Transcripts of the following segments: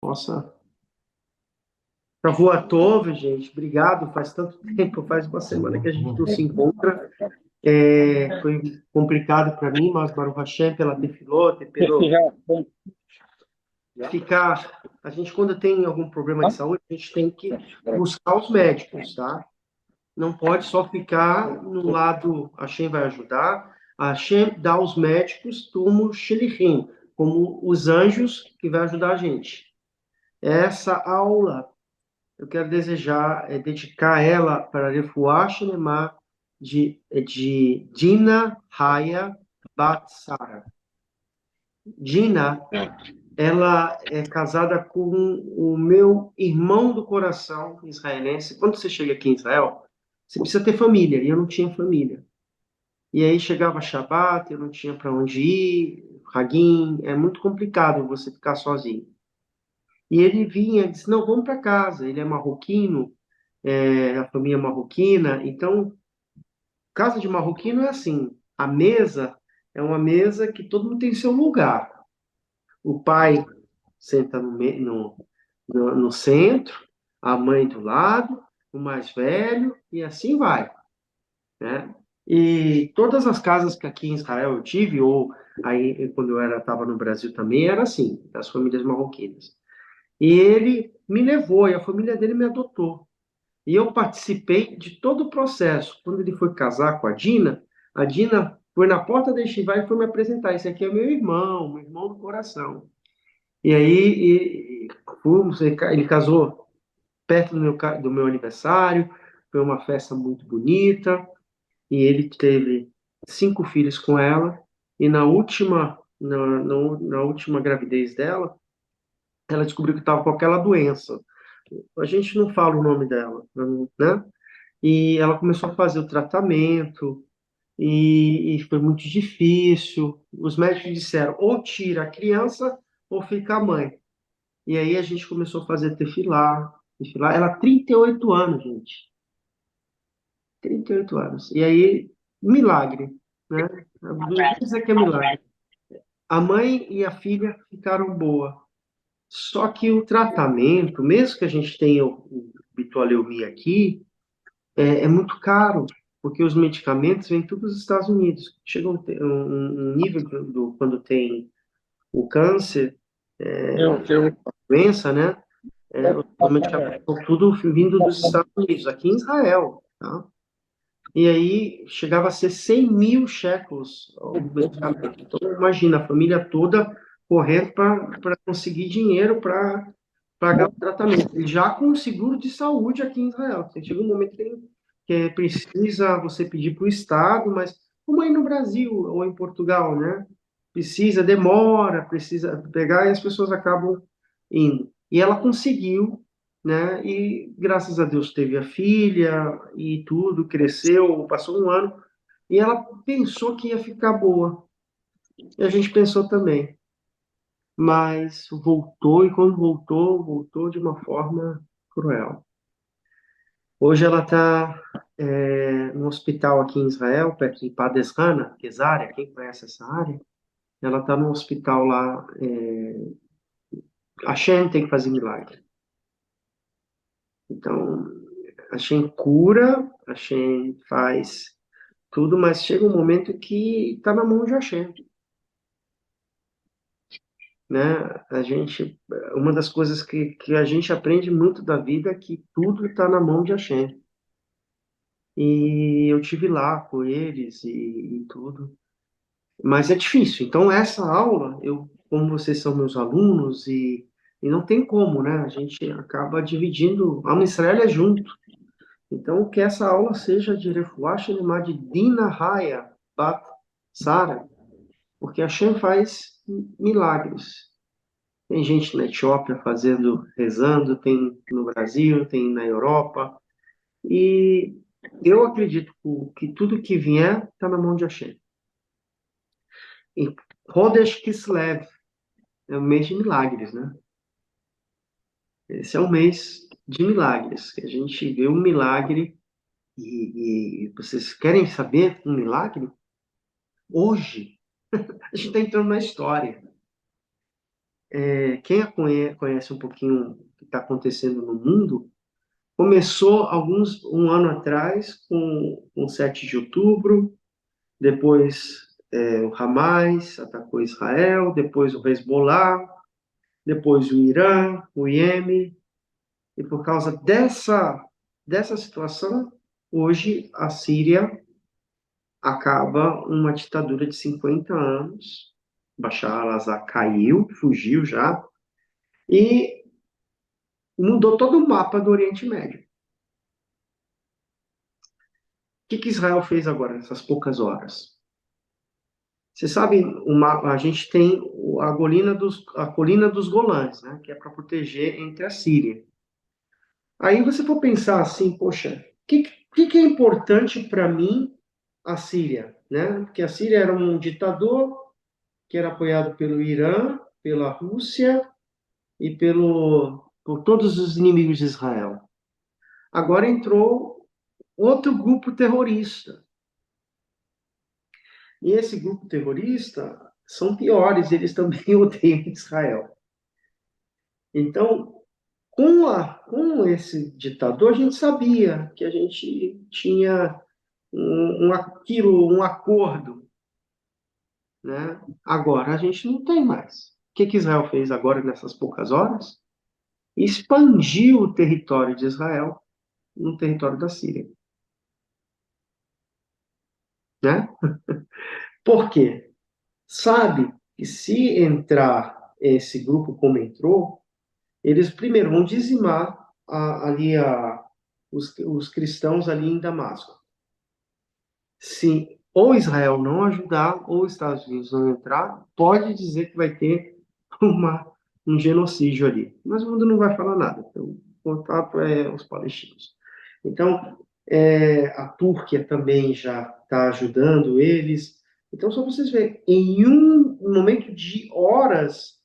possa... Shavua Tov, gente, obrigado. Faz tanto tempo, faz uma semana que a gente não se encontra. Foi complicado para mim, mas Baruch Hashem, pela Tefilot, pelo ficar... A gente, quando tem algum problema de saúde, a gente tem que buscar os médicos, tá? Não pode só ficar no lado, Hashem vai ajudar, Hashem dá aos médicos como shelichim, como os anjos que vai ajudar a gente. Essa aula, eu quero desejar, dedicar ela para a Refuah Shlema de Dina Haya Bat Sara. Dina, ela é casada com o meu irmão do coração israelense. Quando você chega aqui em Israel, você precisa ter família, e eu não tinha família. E aí chegava Shabbat, eu não tinha para onde ir, Hagim, é muito complicado você ficar sozinho. E ele vinha e disse, não, vamos para casa. Ele é marroquino, a família é marroquina, então, casa de marroquino é assim, a mesa é uma mesa que todo mundo tem seu lugar. O pai senta no centro, a mãe do lado, o mais velho, e assim vai, né? E todas as casas que aqui em Israel eu tive, ou aí quando eu estava no Brasil também, era assim, das famílias marroquinas. E ele me levou, e a família dele me adotou. E eu participei de todo o processo. Quando ele foi casar com a Dina foi na porta da Yeshiva e foi me apresentar. Esse aqui é meu irmão do coração. E aí fomos, ele casou perto do meu aniversário, foi uma festa muito bonita, e ele teve 5 filhos com ela, e na última gravidez dela, ela descobriu que estava com aquela doença. A gente não fala o nome dela, né? E ela começou a fazer o tratamento, e foi muito difícil. Os médicos disseram, ou tira a criança, ou fica a mãe. E aí a gente começou a fazer tefilá, tefilá. Ela 38 anos, gente. 38 anos. E aí, milagre, né? Não vou dizer que é milagre. A mãe e a filha ficaram boa. Só que o tratamento, mesmo que a gente tenha o bitoleumia aqui, é muito caro, porque os medicamentos vêm todos dos Estados Unidos. Chega um nível quando tem o câncer, doença, né? Os medicamentos são tudo vindo dos Estados Unidos, aqui em Israel, tá? E aí chegava a ser 100 mil shekels o medicamento. Então, imagina, a família toda correndo para conseguir dinheiro para pagar o tratamento. E já com o seguro de saúde aqui em Israel. Chega um momento que precisa você pedir para o Estado, mas como aí no Brasil ou em Portugal, né? Precisa, demora, precisa pegar e as pessoas acabam indo. E ela conseguiu, né? E graças a Deus teve a filha e tudo, cresceu, passou um ano, e ela pensou que ia ficar boa. E a gente pensou também. Mas voltou, e quando voltou, voltou de uma forma cruel. Hoje ela está no hospital aqui em Israel, perto de Pardes Rana, Cesárea, quem conhece essa área? Ela está no hospital lá. A Shem tem que fazer milagre. Então, a Shem cura, a Shem faz tudo, mas chega um momento que está na mão de Hashem, né? Uma das coisas que a gente aprende muito da vida é que tudo está na mão de Hashem. E eu tive lá com eles e tudo, mas é difícil. Então essa aula, como vocês são meus alunos e não tem como, né? A gente acaba dividindo. A Israel é junto. Então, que essa aula seja de Refuah Shlema de Dina Haya Bat Sara, porque a Hashem faz milagres. Tem gente na Etiópia fazendo, rezando, tem no Brasil, tem na Europa. E eu acredito que tudo que vier está na mão de Hashem. E Rodesh Kislev é o mês de milagres, né? Esse é o mês de milagres, que a gente vê um milagre. E vocês querem saber um milagre? Hoje, a gente está entrando na história. quem conhece um pouquinho o que está acontecendo no mundo, começou um ano atrás com 7 de outubro, depois o Hamas atacou Israel, depois o Hezbollah, depois o Irã, o Iêmen, e por causa dessa situação, hoje a Síria acaba uma ditadura de 50 anos. Bashar al-Assad caiu, fugiu já, e mudou todo o mapa do Oriente Médio. O que Israel fez agora, nessas poucas horas? Você sabe, a gente tem a colina dos Golãs, né, que é para proteger entre a Síria. Aí você for pensar assim, poxa, o que é importante para mim a Síria, né? Porque a Síria era um ditador que era apoiado pelo Irã, pela Rússia e por todos os inimigos de Israel. Agora entrou outro grupo terrorista. E esse grupo terrorista são piores, eles também odeiam Israel. Então, com esse ditador, a gente sabia que a gente tinha um acordo, né? Agora a gente não tem mais. O que Israel fez agora nessas poucas horas? Expandiu o território de Israel no território da Síria, né? Por quê? Sabe que se entrar esse grupo como entrou, eles primeiro vão dizimar os cristãos ali em Damasco. Se ou Israel não ajudar, ou os Estados Unidos não entrar, pode dizer que vai ter um genocídio ali. Mas o mundo não vai falar nada. Então, o contato é os palestinos. Então, a Turquia também já está ajudando eles. Então, só vocês verem, em um momento de horas,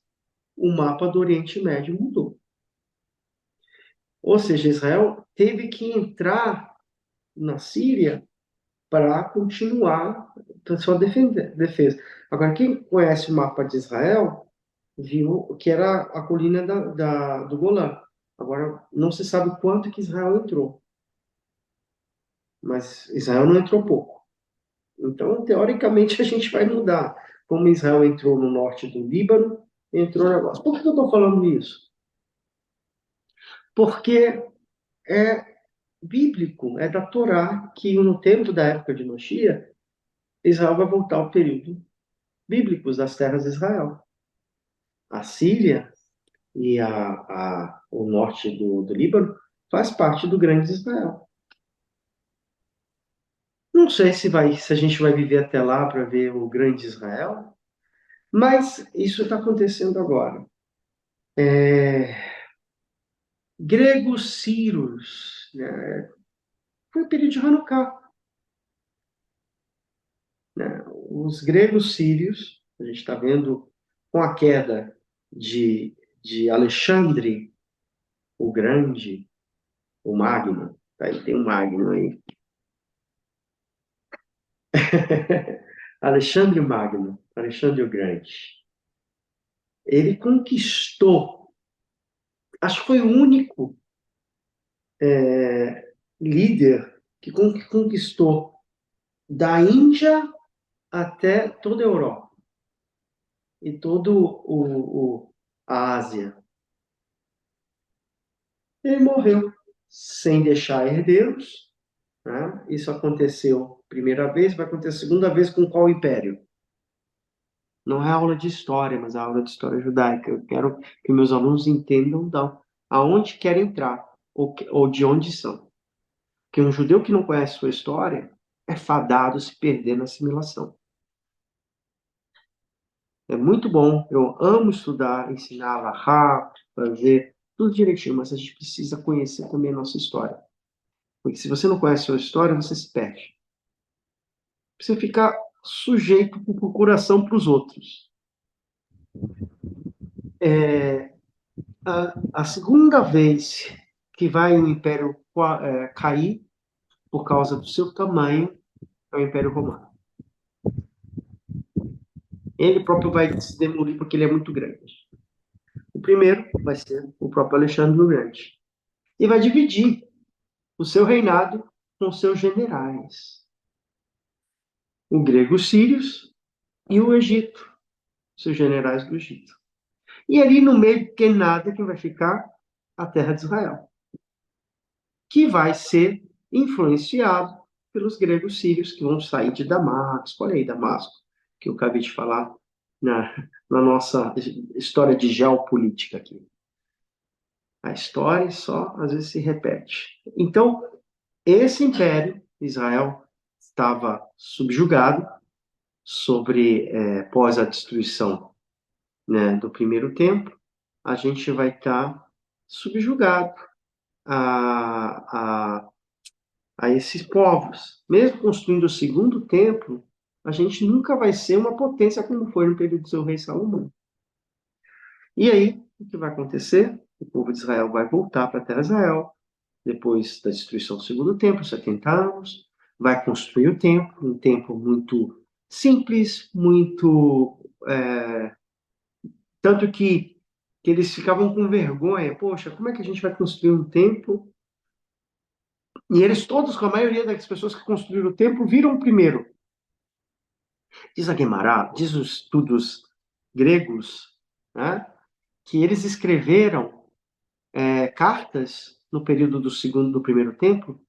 o mapa do Oriente Médio mudou. Ou seja, Israel teve que entrar na Síria para continuar a sua defesa. Agora, quem conhece o mapa de Israel, viu que era a colina do Golã. Agora, não se sabe quanto que Israel entrou, mas Israel não entrou pouco. Então, teoricamente, a gente vai mudar. Como Israel entrou no norte do Líbano, entrou no negócio. Por que eu estou falando isso? Porque é bíblico, é da Torá, que no tempo da época de Moshiach, Israel vai voltar ao período bíblicos das terras de Israel. A Síria e o norte do Líbano faz parte do grande Israel. Não sei se a gente vai viver até lá para ver o grande Israel, mas isso está acontecendo agora. Gregos sírios, né? Foi o período de Hanukkah, né? Os gregos sírios, a gente está vendo com a queda de Alexandre o Grande, o Magno, tá? Ele tem um Magno aí. Alexandre Magno, Alexandre o Grande. Ele conquistou, acho que foi o único líder que conquistou da Índia até toda a Europa e todo a Ásia. Ele morreu sem deixar herdeiros, né? Isso aconteceu primeira vez, vai acontecer segunda vez com qual império? Não é aula de história, mas é aula de história judaica. Eu quero que meus alunos entendam aonde querem entrar ou de onde são. Porque um judeu que não conhece sua história é fadado a se perder na assimilação. É muito bom, eu amo estudar, ensinar Allahá, fazer tudo direitinho, mas a gente precisa conhecer também a nossa história. Porque se você não conhece a sua história, você se perde. Você fica sujeito por procuração para os outros. A segunda vez que vai o Império cair por causa do seu tamanho é o Império Romano. Ele próprio vai se demolir porque ele é muito grande. primeiro vai ser o próprio Alexandre o Grande. E vai dividir o seu reinado com seus generais. O grego Sírios e o Egito, seus generais do Egito. E ali no meio que nada que vai ficar a terra de Israel, que vai ser influenciado pelos gregos sírios que vão sair de Damasco. Olha aí, Damasco, que eu acabei de falar na nossa história de geopolítica aqui. A história só às vezes se repete. Então, esse império, Israel, estava subjugado pós a destruição, né, do primeiro templo, a gente vai estar subjugado a, a, a esses povos. Mesmo construindo o segundo templo, a gente nunca vai ser uma potência como foi no período do seu rei Salomão. E aí, o que vai acontecer? O povo de Israel vai voltar para a terra de Israel, depois da destruição do segundo templo, 70 anos, vai construir o templo, um templo muito simples, muito... tanto que eles ficavam com vergonha. Poxa, como é que a gente vai construir um templo? E eles todos, com a maioria das pessoas que construíram o templo, viram primeiro. Diz a Guemará, diz os estudos gregos, né, que eles escreveram cartas no período do primeiro templo,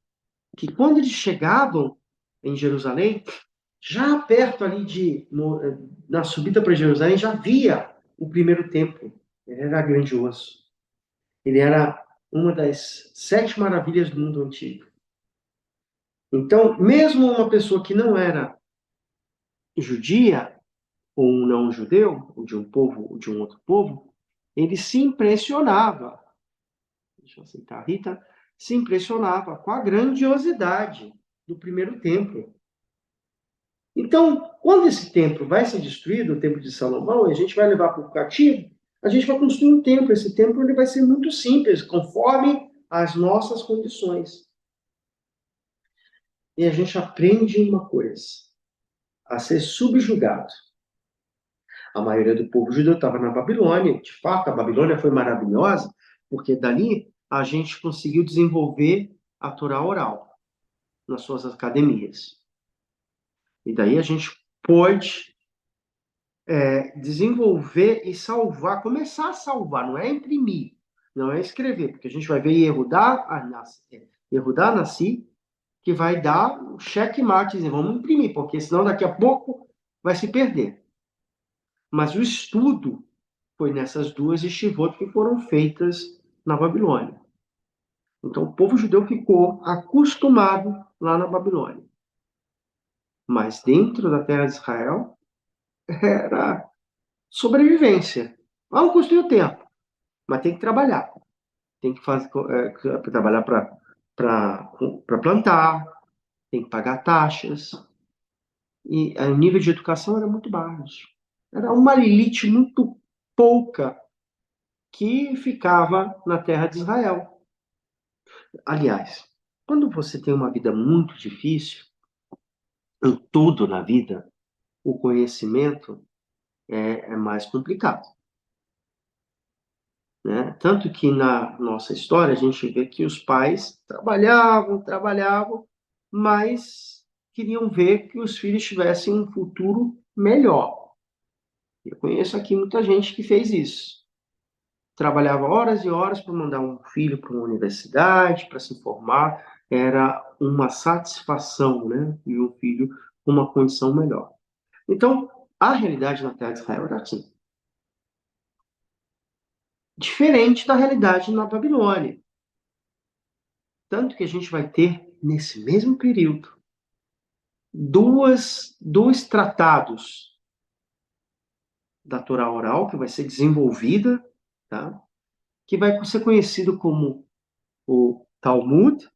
que quando eles chegavam em Jerusalém, já perto ali na subida para Jerusalém, já via o primeiro templo. Ele era grandioso. Ele era uma das 7 maravilhas do mundo antigo. Então, mesmo uma pessoa que não era judia, ou um não judeu, ou de um povo, ou de um outro povo, ele se impressionava, deixa eu aceitar a Rita, se impressionava com a grandiosidade do primeiro templo. Então, quando esse templo vai ser destruído, o templo de Salomão, e a gente vai levar para o cativo, a gente vai construir um templo. Esse templo ele vai ser muito simples, conforme as nossas condições. E a gente aprende uma coisa, a ser subjugado. A maioria do povo judeu estava na Babilônia. De fato, a Babilônia foi maravilhosa, porque dali a gente conseguiu desenvolver a Torá oral nas suas academias. E daí a gente pôde desenvolver e salvar, começar a salvar, não é imprimir, não é escrever, porque a gente vai ver Yehudá Nassi, que vai dar o checkmate, dizer, vamos imprimir, porque senão daqui a pouco vai se perder. Mas o estudo foi nessas duas estivot que foram feitas na Babilônia. Então o povo judeu ficou acostumado lá na Babilônia. Mas dentro da terra de Israel era sobrevivência. Vamos construir o templo, mas tem que trabalhar. Tem que trabalhar para plantar, tem que pagar taxas. E o nível de educação era muito baixo. Era uma elite muito pouca que ficava na terra de Israel. Aliás, quando você tem uma vida muito difícil, em tudo na vida, o conhecimento é mais complicado. Né? Tanto que na nossa história a gente vê que os pais trabalhavam, mas queriam ver que os filhos tivessem um futuro melhor. Eu conheço aqui muita gente que fez isso. Trabalhava horas e horas para mandar um filho para uma universidade, para se formar. Era uma satisfação, né? E um filho com uma condição melhor. Então, a realidade na Terra de Israel era assim. Diferente da realidade na Babilônia. Tanto que a gente vai ter, nesse mesmo período, dois tratados da Torá oral, que vai ser desenvolvida, tá? Que vai ser conhecido como o Talmud.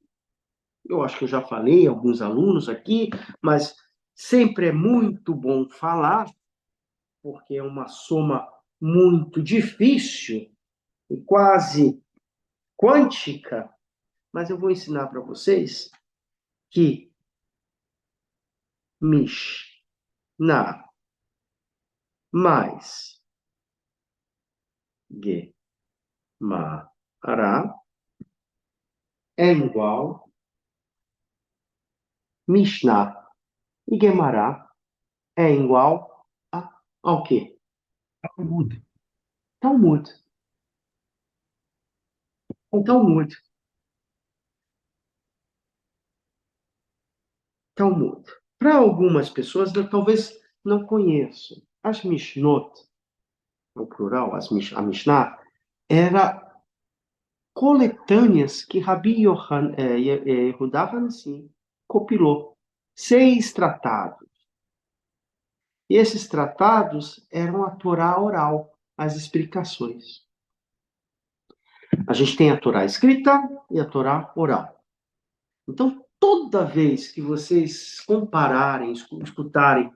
Eu acho que eu já falei a alguns alunos aqui, mas sempre é muito bom falar, porque é uma soma muito difícil e quase quântica, mas eu vou ensinar para vocês que Mishnah mais Ge Mará é igual Mishnah. E Guemará é igual ao quê? Talmud. Talmud. O Talmud. Talmud. Para algumas pessoas, talvez não conheçam. As Mishnot, no plural, a Mishnah, era coletâneas que Rabi Yehuda Hansi compilou. 6 tratados. E esses tratados eram a Torá oral, as explicações. A gente tem a Torá escrita e a Torá oral. Então, toda vez que vocês compararem, escutarem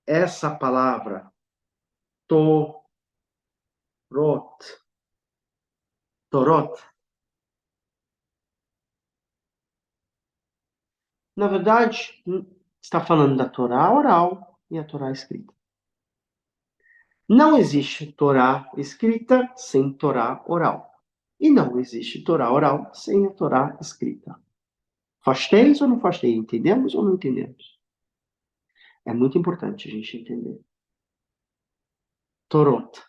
essa palavra, Torot, Torot, na verdade, está falando da Torá oral e a Torá escrita. Não existe Torá escrita sem Torá oral. E não existe Torá oral sem a Torá escrita. Faz ou não faz? Entendemos ou não entendemos? É muito importante a gente entender. Torot.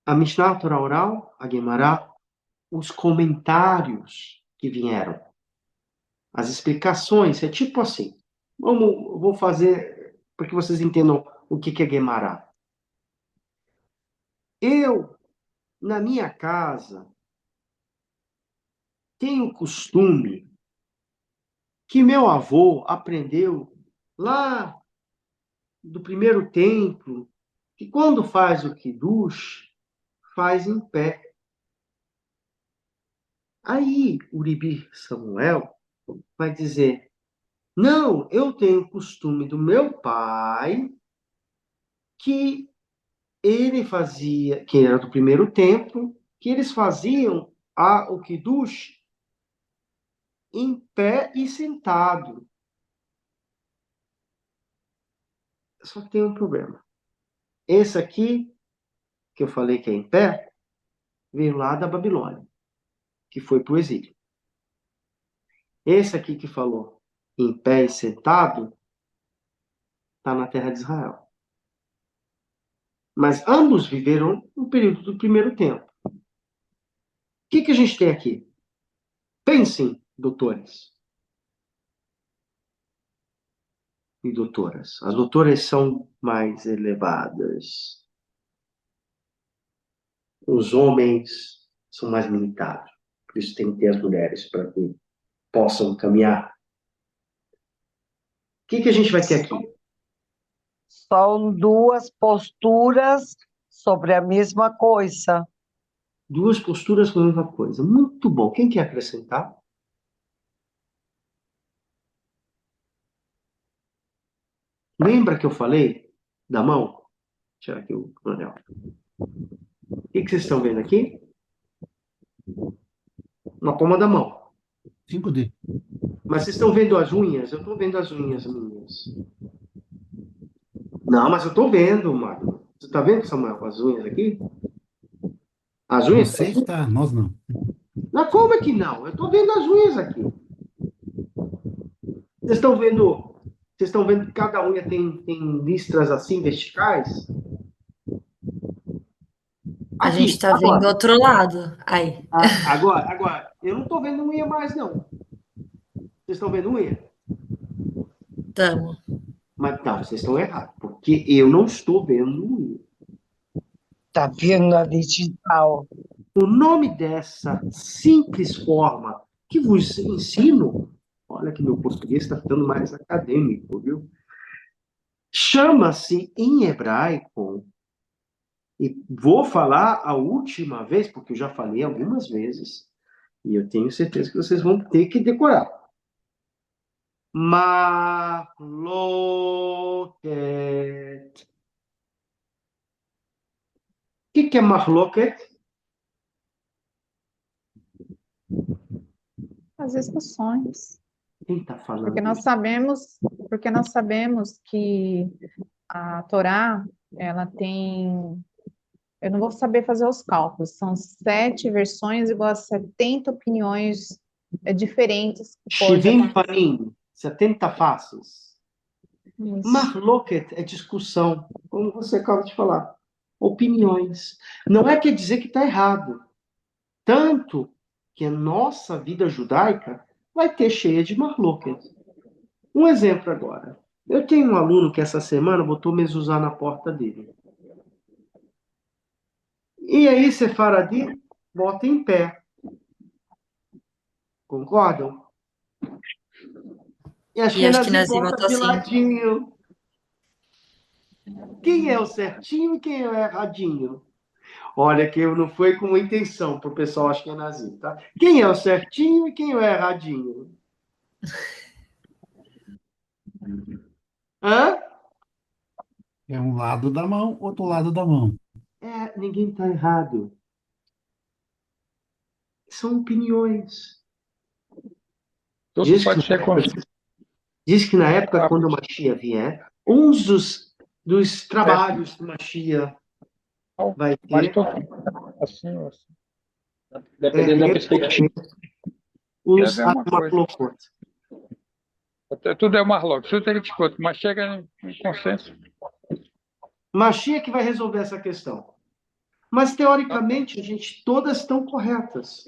A Mishnah, a Torá oral, a Gemara, os comentários que vieram, as explicações, é tipo assim. Vou fazer para que vocês entendam o que é Gemara. Eu, na minha casa, tenho o costume que meu avô aprendeu lá do primeiro templo, que quando faz o Kiddush, faz em pé. Aí, Uribi Samuel vai dizer, não, eu tenho o costume do meu pai, que ele fazia, que era do primeiro templo, que eles faziam o Kiddush em pé e sentado. Só que tem um problema. Esse aqui, que eu falei que é em pé, veio lá da Babilônia, que foi para o exílio. Esse aqui que falou em pé e sentado, está na terra de Israel. Mas ambos viveram no período do primeiro tempo. O que a gente tem aqui? Pensem, doutores e doutoras. As doutoras são mais elevadas. Os homens são mais limitados. Por isso tem que ter as mulheres para que possam caminhar. O que a gente vai ter aqui? São duas posturas sobre a mesma coisa. Duas posturas com a mesma coisa. Muito bom. Quem quer acrescentar? Lembra que eu falei da mão? Vou tirar aqui o anel. O que vocês estão vendo aqui? Na palma da mão. 5D. Mas vocês estão vendo as unhas? Eu estou vendo as unhas minhas. Não, mas eu estou vendo, Magno. Você está vendo, Samuel, as unhas aqui? As unhas Você está, nós não. Não, como é que não? Eu estou vendo as unhas aqui. Vocês estão vendo? Vocês estão vendo que cada unha tem listras assim verticais? A gente Aqui, tá vendo o agora. outro lado. Aí, Agora. Eu não estou vendo unha mais, não. Vocês estão vendo unha? tamo. Mas não, vocês estão errados, porque eu não estou vendo unha. Tá vendo a digital? O nome dessa simples forma que vos ensino, olha que meu português está ficando mais acadêmico, viu? Chama-se em hebraico, e vou falar a última vez, porque eu já falei algumas vezes, e eu tenho certeza que vocês vão ter que decorar. Marloquet. O que é marloquet? As discussões, Quem está porque falando nós isso? sabemos, porque nós sabemos que a Torá, ela tem Eu não vou saber fazer os cálculos. São 7 versões igual a 70 opiniões diferentes que pode 70 acontecer. panim, 70 faces. Isso. Mahloket é discussão, como você acaba de falar. Opiniões. Não é quer dizer que está errado. Tanto que a nossa vida judaica vai ter cheia de Mahloket. Um exemplo agora. Eu tenho um aluno que essa semana botou mezuzá na porta dele. E aí, Sefaradi bota em pé. Concordam? E E Ashkenazi Ashkenazi bota votou de assim. ladinho. Quem é o certinho e quem é o erradinho? Olha que eu não foi com intenção pro pessoal Ashkenazi, tá? Quem é o certinho e quem é o erradinho? Hã? É um lado da mão, outro lado da mão. Ninguém está errado. São opiniões. Tudo Diz que, pode ser diz que na época, quando o Mashiach vier, um dos trabalhos que o Mashiach vai mas ter tudo assim, dependendo da perspectiva. os É uma coisa. Mahloket. Tudo é uma lógica, tudo ele discute, mas chega em consenso. Mashiach que vai resolver essa questão. Mas, teoricamente, gente, todas estão corretas.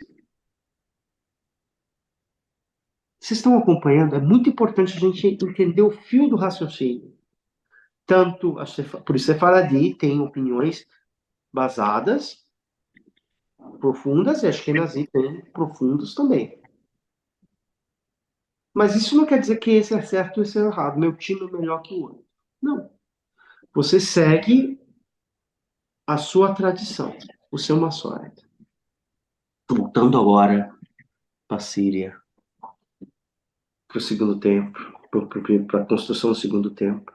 Vocês estão acompanhando? É muito importante a gente entender o fio do raciocínio. Tanto, por isso Sefaradi tem opiniões basadas, profundas, e Ashkenazi tem profundos também. Mas isso não quer dizer que esse é certo e esse é errado. Meu time é melhor que o outro. Não. Você segue a sua tradição, o seu Massorete. Voltando agora para a Síria, para o segundo templo, para a construção do segundo templo.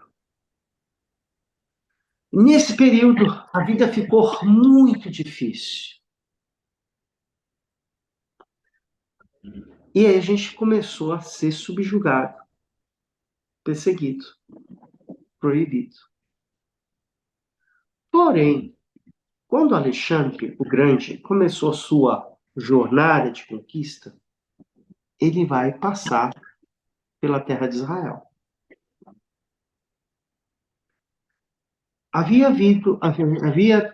Nesse período, a vida ficou muito difícil. E aí a gente começou a ser subjugado, perseguido, proibido. Porém, quando Alexandre o Grande começou sua jornada de conquista, ele vai passar pela terra de Israel. Havia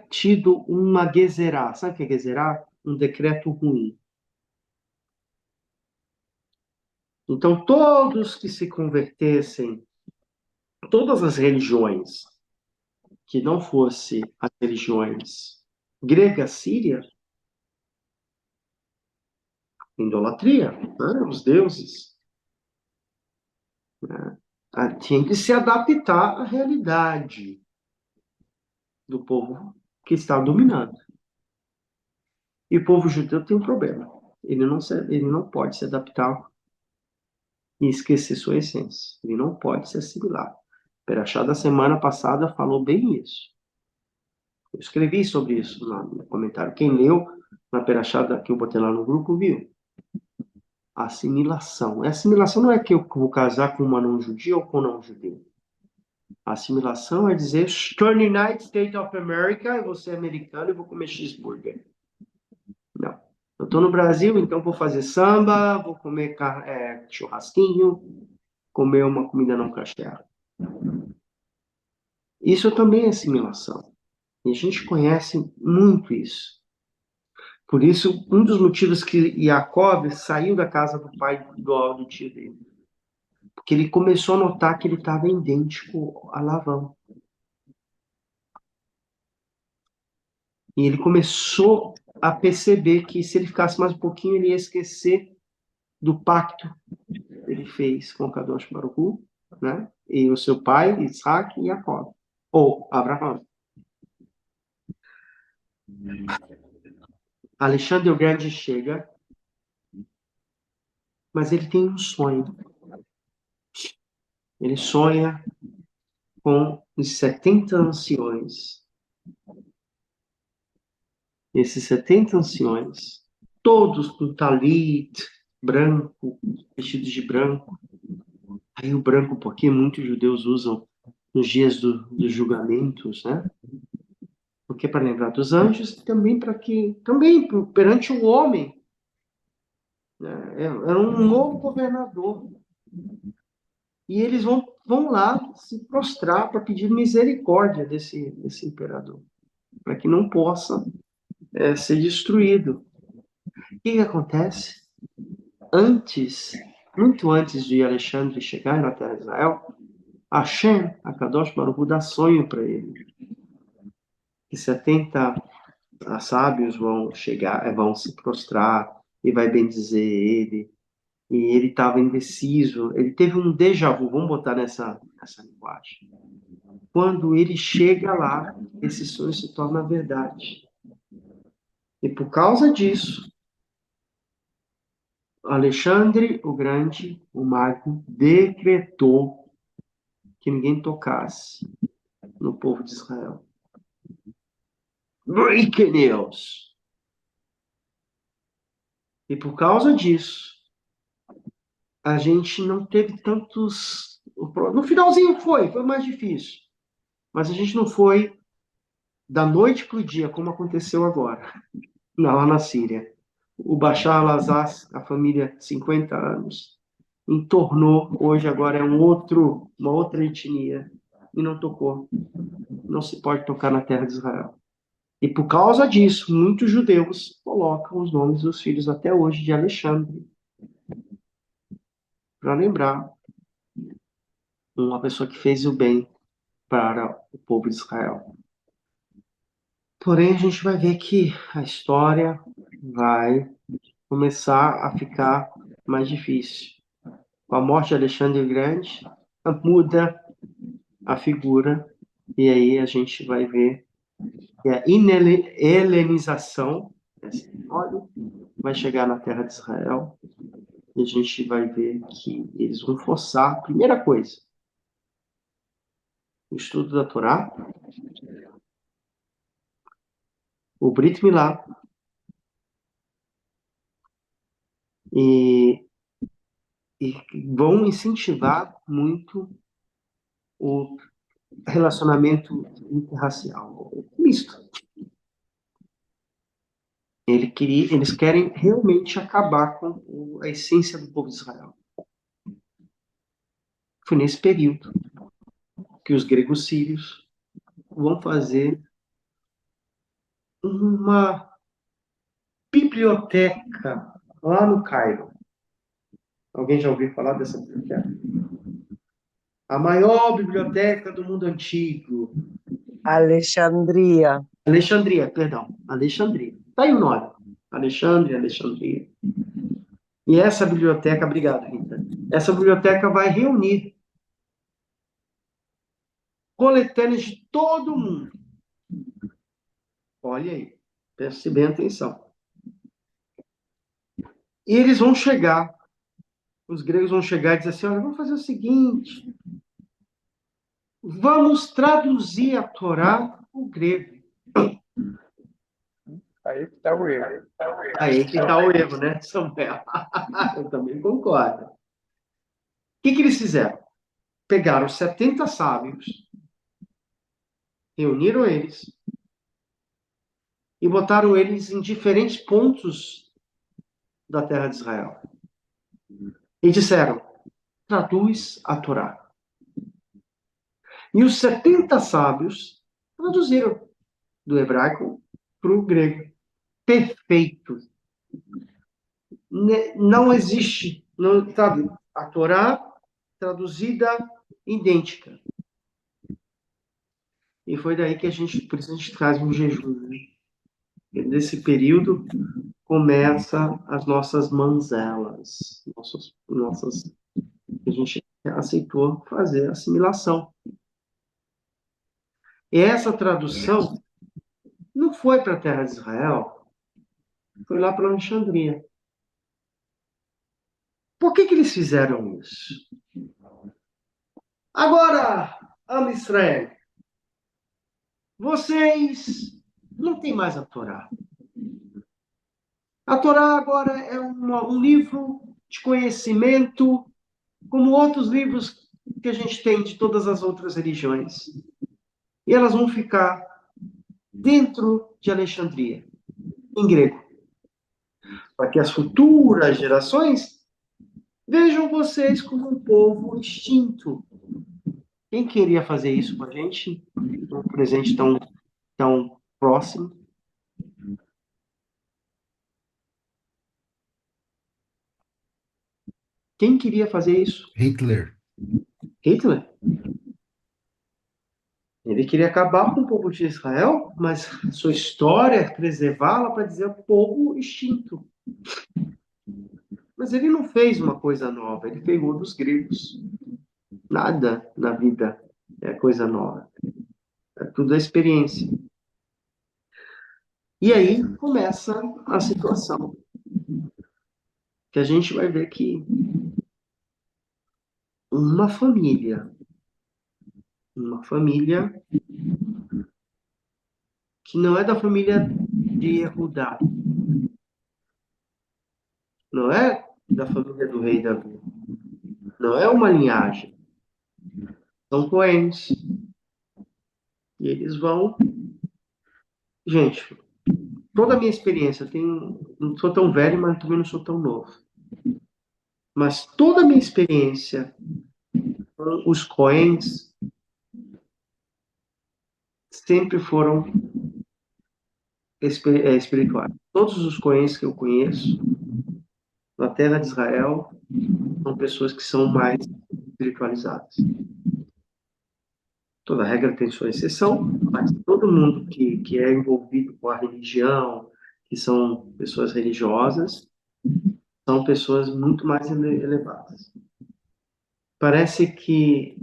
tido uma gezerá. Sabe o que é gezerá? Um decreto ruim. Então, todos que se convertessem, todas as religiões que não fossem as religiões grega, síria, idolatria, né? Os deuses, né? Tinha que se adaptar à realidade do povo que está dominando. E o povo judeu tem um problema. Ele não pode se adaptar e esquecer sua essência. Ele não pode se assimilar. Perachá da semana passada falou bem isso. Eu escrevi sobre isso no comentário. Quem leu na Perachá que eu botei lá no grupo viu. Assimilação. A assimilação não é que eu vou casar com uma não-judia ou com um não-judeu. A assimilação é dizer, estou no United States of America, eu vou ser americano e vou comer cheeseburger. Não. Eu estou no Brasil, então vou fazer samba, vou comer churrasquinho, comer uma comida não kasher. Isso também é assimilação. E a gente conhece muito isso. Por isso, um dos motivos que Jacob saiu da casa do pai do tio dele. Porque ele começou a notar que ele estava idêntico a Labão. E ele começou a perceber que se ele ficasse mais um pouquinho, ele ia esquecer do pacto que ele fez com Kadosh Baruch Hu, né? E o seu pai, Isaac e Jacob. Ou Abraão. Alexandre o Grande chega, mas ele tem um sonho. Ele sonha com os 70 anciões. Esses 70 anciões, todos com talit, branco, vestidos de branco. Aí o branco, porque muitos judeus usam nos dias dos julgamentos, né? O porque para lembrar dos anjos, também perante o homem, né? Era um novo governador. E eles vão lá se prostrar para pedir misericórdia desse imperador, para que não possa ser destruído. O que acontece? Muito antes de Alexandre chegar na terra de Israel, Hashem, a Kadosh Baruch Hu, dá sonho para ele. Que 70 sábios vão chegar, vão se prostrar e vai bendizer ele. E ele estava indeciso, ele teve um déjà vu, vamos botar nessa linguagem. Quando ele chega lá, esse sonho se torna verdade. E por causa disso, Alexandre o Grande, o Magno, decretou que ninguém tocasse no povo de Israel. Breaking news! E por causa disso, a gente não teve tantos... No finalzinho foi mais difícil. Mas a gente não foi da noite para o dia, como aconteceu agora, lá na Síria. O Bashar al-Assad, a família, 50 anos, entornou, hoje agora é uma outra etnia, e não tocou. Não se pode tocar na terra de Israel. E por causa disso, muitos judeus colocam os nomes dos filhos até hoje de Alexandre, para lembrar uma pessoa que fez o bem para o povo de Israel. Porém, a gente vai ver que a história vai começar a ficar mais difícil. Com a morte de Alexandre o Grande, muda a figura, e aí a gente vai ver que a helenização dessa história vai chegar na terra de Israel, e a gente vai ver que eles vão forçar, primeira coisa, o estudo da Torá, o Brit Milá, e vão incentivar muito o relacionamento interracial, misto. Eles querem realmente acabar com a essência do povo de Israel. Foi nesse período que os gregos sírios vão fazer uma biblioteca lá no Cairo. Alguém já ouviu falar dessa biblioteca? A maior biblioteca do mundo antigo. Alexandria. Alexandria, perdão. Alexandria. Está aí o nome. Alexandria. E essa biblioteca, obrigado, Rita. Essa biblioteca vai reunir coletâneas de todo mundo. Olha aí, preste bem atenção. E eles vão chegar, os gregos vão chegar e dizer assim, olha, vamos fazer o seguinte, vamos traduzir a Torá para o grego. Aí que está o erro. Aí que está o erro, né, Samuel? Eu também concordo. O que eles fizeram? Pegaram 70 sábios, reuniram eles e botaram eles em diferentes pontos da terra de Israel. E disseram, traduz a Torá. E os 70 sábios traduziram do hebraico para o grego. Perfeito. Não existe, não, sabe, a Torá traduzida idêntica. E foi daí que por isso a gente faz um jejum, né? Nesse período começa as nossas manzelas, a gente aceitou fazer assimilação. E essa tradução não foi para a terra de Israel, foi lá para Alexandria. Por que eles fizeram isso? Agora, Am Israel, vocês não têm mais a Torá. A Torá agora é um livro de conhecimento, como outros livros que a gente tem de todas as outras religiões. E elas vão ficar dentro de Alexandria, em grego, para que as futuras gerações vejam vocês como um povo extinto. Quem queria fazer isso com a gente, num presente tão próximo? Quem queria fazer isso? Hitler. Hitler. Ele queria acabar com o povo de Israel, mas sua história é preservá-la para dizer povo extinto. Mas ele não fez uma coisa nova, ele pegou dos gregos. Nada na vida é coisa nova. É tudo a experiência. E aí começa a situação. Que a gente vai ver que uma família que não é da família de Yehudá, não é da família do rei Davi, não é uma linhagem, são coens. E eles vão. Gente, toda a minha experiência, não sou tão velho, mas também não sou tão novo. Mas toda a minha experiência com os coens sempre foram espirituais. Todos os coens que eu conheço na terra de Israel são pessoas que são mais espiritualizadas. Toda regra tem sua exceção, mas todo mundo que é envolvido com a religião, que são pessoas religiosas, são pessoas muito mais elevadas. Parece que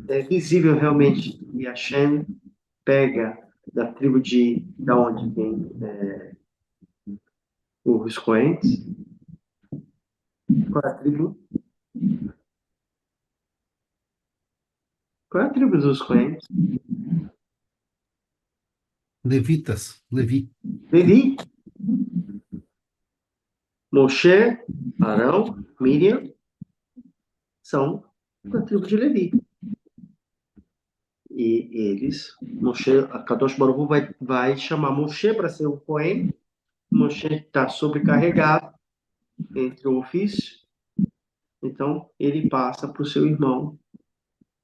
é visível realmente que Hashem pega da tribo da onde vem os coentes. Qual é a tribo? Qual é a tribo dos coentes? Levitas. Levi. Levi. Moshe, Arão, Miriam são da tribo de Levi. E eles, Moshe, a Kadosh Baruch Hu vai chamar Moshe para ser o Cohen. Moshe está sobrecarregado entre o ofício, então ele passa para o seu irmão,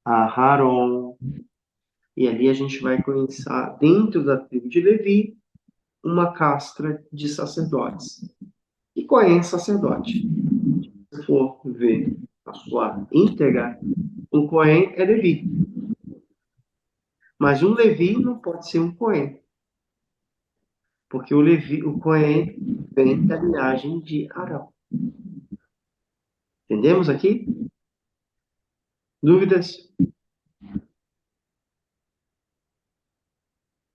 Aharon. E ali a gente vai conhecer, dentro da tribo de Levi, uma castra de sacerdotes. E Cohen é sacerdote. Se for ver a sua íntegra, um Cohen é Levi. Mas um Levi não pode ser um Cohen. Porque o Cohen vem da linhagem de Arão. Entendemos aqui? Dúvidas?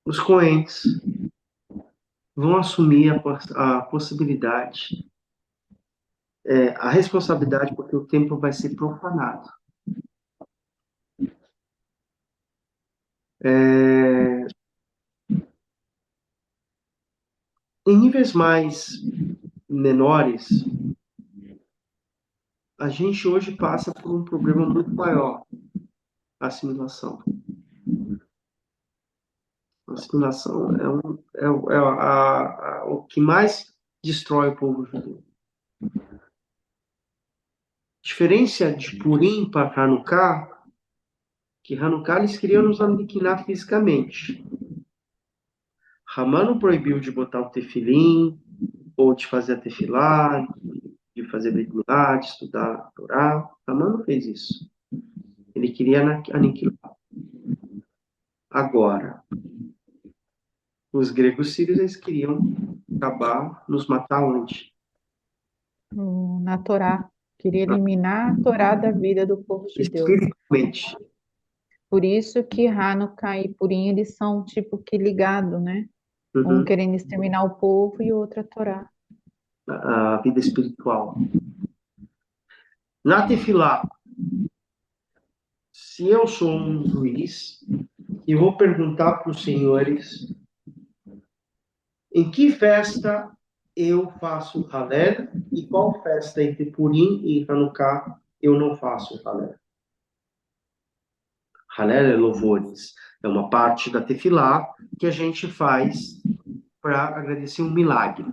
Os Coens vão assumir a possibilidade, a responsabilidade, porque o templo vai ser profanado. Em níveis mais menores, a gente hoje passa por um problema muito maior, a assimilação. A assimilação é o que mais destrói o povo judeu. Diferença de Purim para Hanukkah, que Hanukkah eles queriam nos aniquilar fisicamente. Ramã não proibiu de botar o tefilim, ou de fazer a tefilá, de fazer Brit Milá, de estudar a Torá. Ramã não fez isso. Ele queria aniquilar. Agora, os gregos sírios, eles queriam acabar, nos matar onde? Na Torá. Queria eliminar a Torá da vida do povo judeu. Espiritualmente. Por isso que Hanukkah e Purim, eles são tipo que ligados, né? Um querendo exterminar o povo e o outro a Torá. A vida espiritual. Na tefilá, se eu sou um juiz e vou perguntar para os senhores em que festa eu faço Halel e qual festa entre Purim e Hanukkah eu não faço Halel. Halel é louvores. É uma parte da tefilá que a gente faz para agradecer um milagre.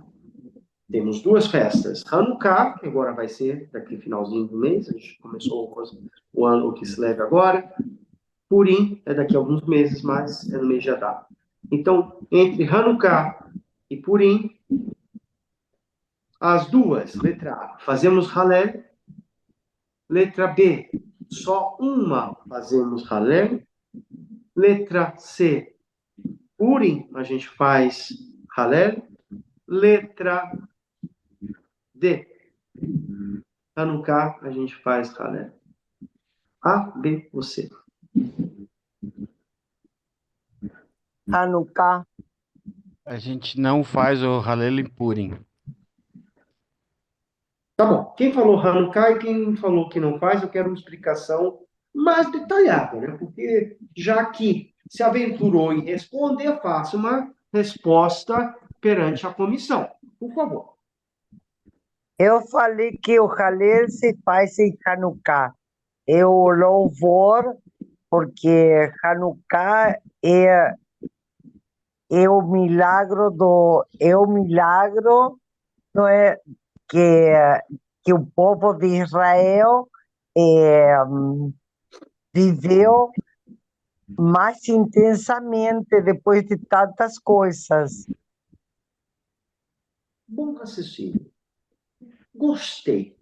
Temos duas festas. Hanukkah, que agora vai ser daqui finalzinho do mês, a gente começou o ano que se leva agora. Purim é daqui a alguns meses, mas é no mês de Adar. Então, entre Hanukkah e Purim, as duas, letra A, fazemos Halel. Letra B, só uma fazemos Halel. Letra C, Purim, a gente faz Halel. Letra D, Hanukkah, a gente faz Halel. A, B ou C? Hanukkah. A gente não faz o Halel em Purim. Tá bom. Quem falou Hanukkah e quem falou que não faz, eu quero uma explicação mais detalhada, né? Porque já que se aventurou em responder, faça uma resposta perante a comissão. Por favor. Eu falei que o Halel se faz em Hanukkah. É o louvor, porque Hanukkah é o milagre não é, que o povo de Israel viveu mais intensamente depois de tantas coisas. Bom raciocínio. Gostei.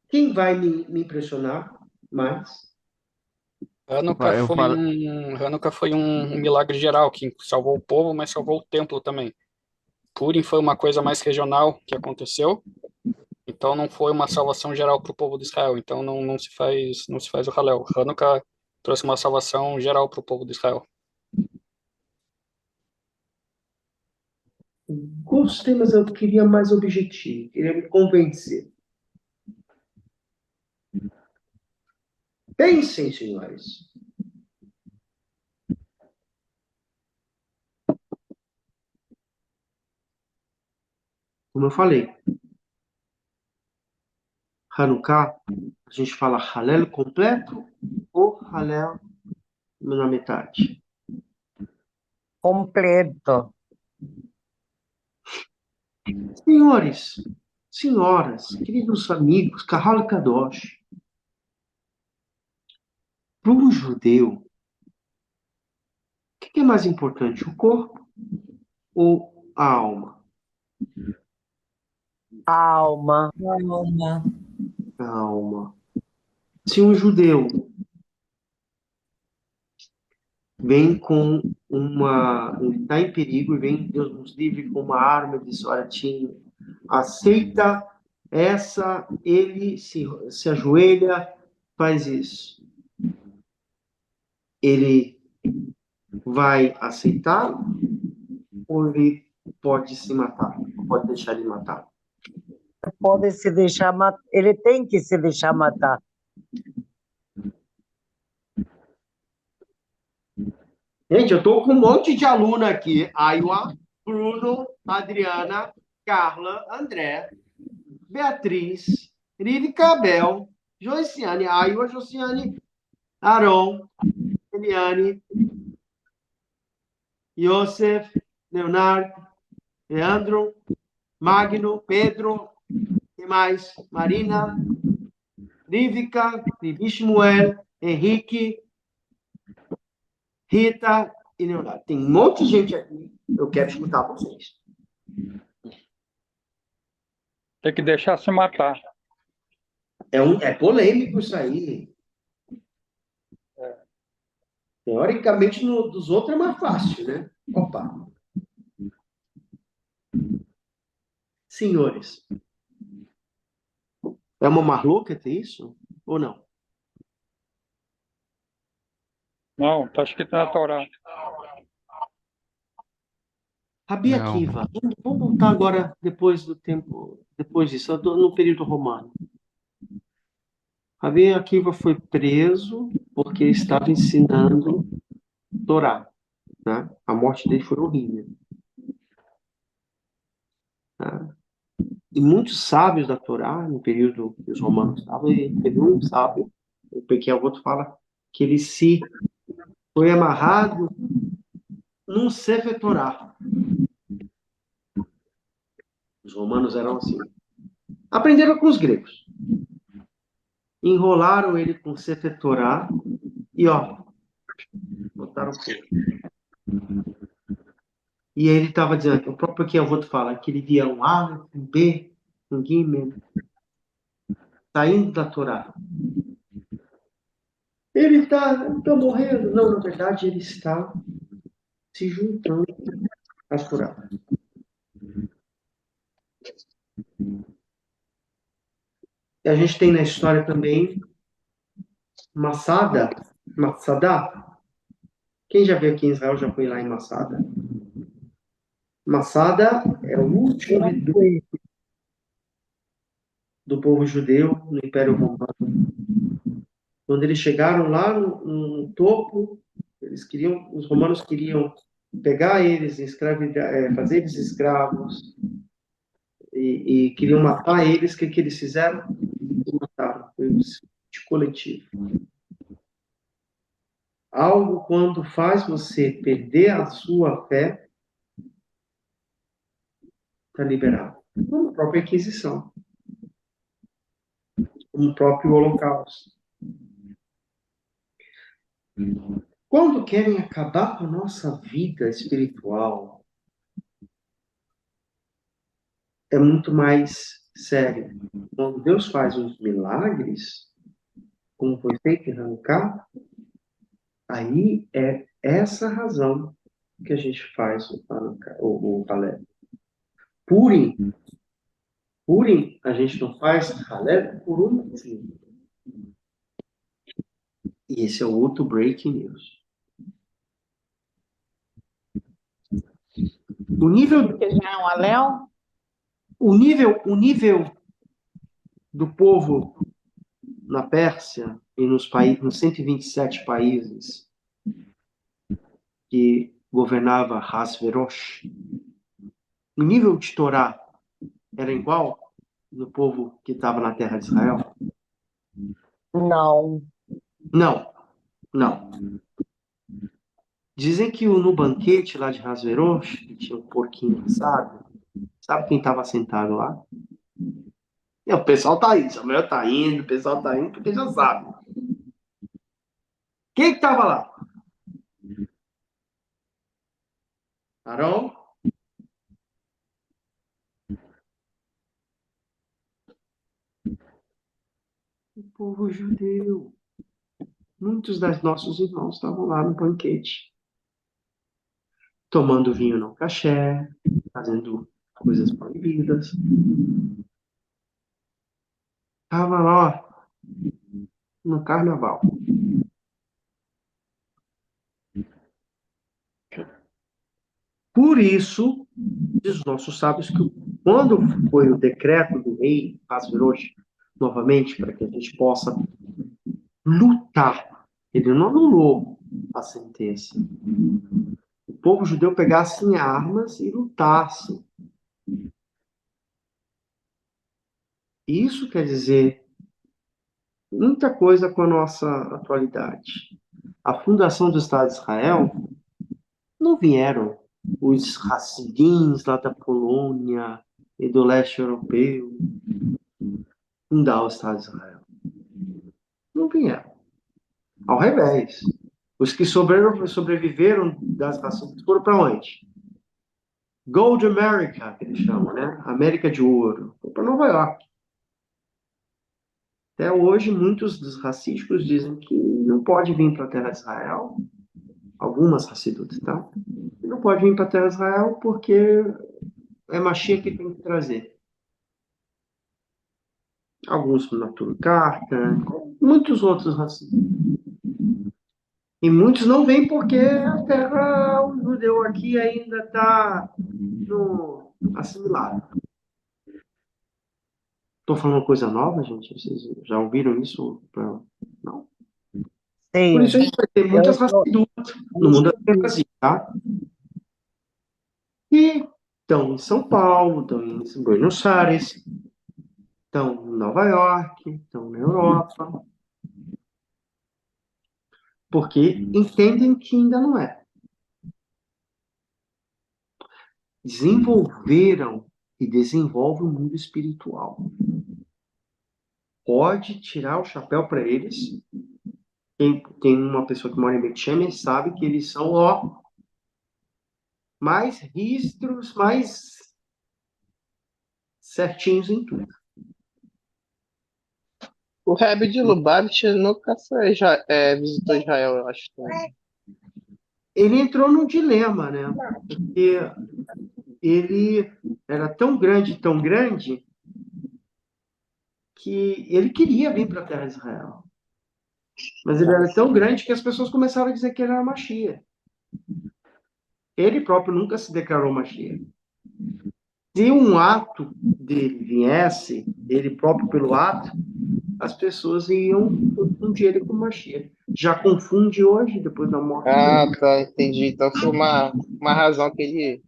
Quem vai me impressionar mais? Eu falo, Hanukkah foi um milagre geral que salvou o povo, mas salvou o templo também. Purim foi uma coisa mais regional que aconteceu, então não foi uma salvação geral para o povo de Israel. Então não se faz o Halel. Hanukkah trouxe uma salvação geral para o povo de Israel. Gostei, mas eu queria mais objetivo. Queria me convencer. Pensem, senhores. Como eu falei, Hanukkah, a gente fala Halel completo ou Halel na metade? Completo. Senhores, senhoras, queridos amigos, Kahal Kadosh, para um judeu, o que é mais importante, o corpo ou a alma? A alma. Alma. A alma. Se um judeu vem com ele está em perigo e vem, Deus nos livre, com uma arma de Soratinho, aceita ele se ajoelha, faz isso. Ele vai aceitar ou ele pode se matar? Pode deixar de matar? Pode se deixar matar. Ele tem que se deixar matar. Gente, eu estou com um monte de aluno aqui. Aywa, Bruno, Adriana, Carla, André, Beatriz, Rívia Abel, Joiciane, Aywa, Joiciane, Aron, Eliane, Yosef, Leonardo, Leandro, Magno, Pedro, e mais? Marina, Rívica, Vivi Shmuel, Henrique, Rita e Leonardo. Tem um monte de gente aqui. Eu quero escutar vocês. Tem que deixar se matar. É polêmico isso aí. Teoricamente, dos outros é mais fácil, né? Opa. Senhores, é uma marluca ter isso? Ou não? Não, está escrito na Torá. Rabi Não. Akiva, vamos voltar agora depois disso, no período romano. Rabi Akiva foi preso porque estava ensinando Torá, né? A morte dele foi horrível. Né? E muitos sábios da Torá, no período que os romanos estavam, teve um sábio, o Pequeno outro fala que ele se foi amarrado num Sefer Torá. Os romanos eram assim. Aprenderam com os gregos. Enrolaram ele com Sefer Torá e, ó, botaram fogo. E ele estava dizendo, o próprio que eu vou te falar, que ele via um Aleph, um B, um Gimel, saindo da Torá. Ele está morrendo. Não, na verdade, ele está se juntando à Torá. E a gente tem na história também Masada. Quem já veio aqui em Israel já foi lá em Masada. Masada é o último reduto do povo judeu no Império Romano. Quando eles chegaram lá no topo, os romanos queriam pegar eles, fazer eles escravos, e queriam matar eles. O que eles fizeram? Eles mataram. Foi um suicídio coletivo. Algo quando faz você perder a sua fé, está liberado. Como a própria Inquisição. Como o próprio Holocausto. Quando querem acabar com a nossa vida espiritual, é muito mais sério. Quando Deus faz os milagres, como foi feito em Hanukkah, aí é essa razão que a gente faz o Hanukkah, o Halel. Purim, a gente não faz Halel por um motivo. E esse é o outro breaking news. O nível, Porque já é um Alel? o nível do povo na Pérsia e nos 127 países que governava Ahasverosh, o nível de Torá era igual no povo que estava na terra de Israel? Não. Não. Dizem que no banquete lá de Ahasverosh, que tinha um porquinho assado, sabe quem estava sentado lá? O pessoal tá indo, Samuel tá indo, o pessoal tá indo porque já sabe. Quem que estava lá? Arão? O povo judeu. Muitos dos nossos irmãos estavam lá no banquete, tomando vinho não caché, fazendo coisas proibidas. Estava lá, ó, no carnaval. Por isso, diz os nossos sábios que quando foi o decreto do rei Ahasverosh, novamente, para que a gente possa lutar, ele não anulou a sentença. O povo judeu pegasse em armas e lutasse. Isso quer dizer muita coisa com a nossa atualidade. A fundação do Estado de Israel não vieram os Hassidim lá da Polônia e do leste europeu fundar o Estado de Israel. Não vieram. Ao revés. Os que sobreviveram das Hassidim foram para onde? Gold America, que eles chamam, né? América de Ouro. Foi para Nova York. Até hoje, muitos dos racísticos dizem que não pode vir para a terra de Israel. Algumas Hassidutas, tá? Não pode vir para a terra de Israel porque é Mashiach que tem que trazer. Alguns na Turcarta, muitos outros racistas. E muitos não vêm porque a terra, o judeu aqui ainda está assimilado. Estou falando coisa nova, gente? Vocês já ouviram isso? Não? Sim. Por isso a gente vai ter muitas racidutas no mundo assim, tá? E estão em São Paulo, estão em Buenos Aires, estão em Nova York, estão na Europa. porque entendem que ainda não é. Desenvolveram e desenvolvem o mundo espiritual. Pode tirar o chapéu para eles. Tem uma pessoa que mora em Bet Shemesh sabe que eles são, mais rígidos, mais certinhos em tudo. O Rebbe de Lubavitch nunca foi, visitou Israel, eu acho. Também. Ele entrou num dilema, né? Porque ele era tão grande, que ele queria vir para a terra de Israel. Mas ele era tão grande que as pessoas começaram a dizer que ele era Mashiach. Ele próprio nunca se declarou Mashiach. Se um ato dele viesse, ele próprio pelo ato, as pessoas iam confundir ele com Mashiach. Já confunde hoje, depois da morte dele. Tá, entendi. Então foi uma razão que ele...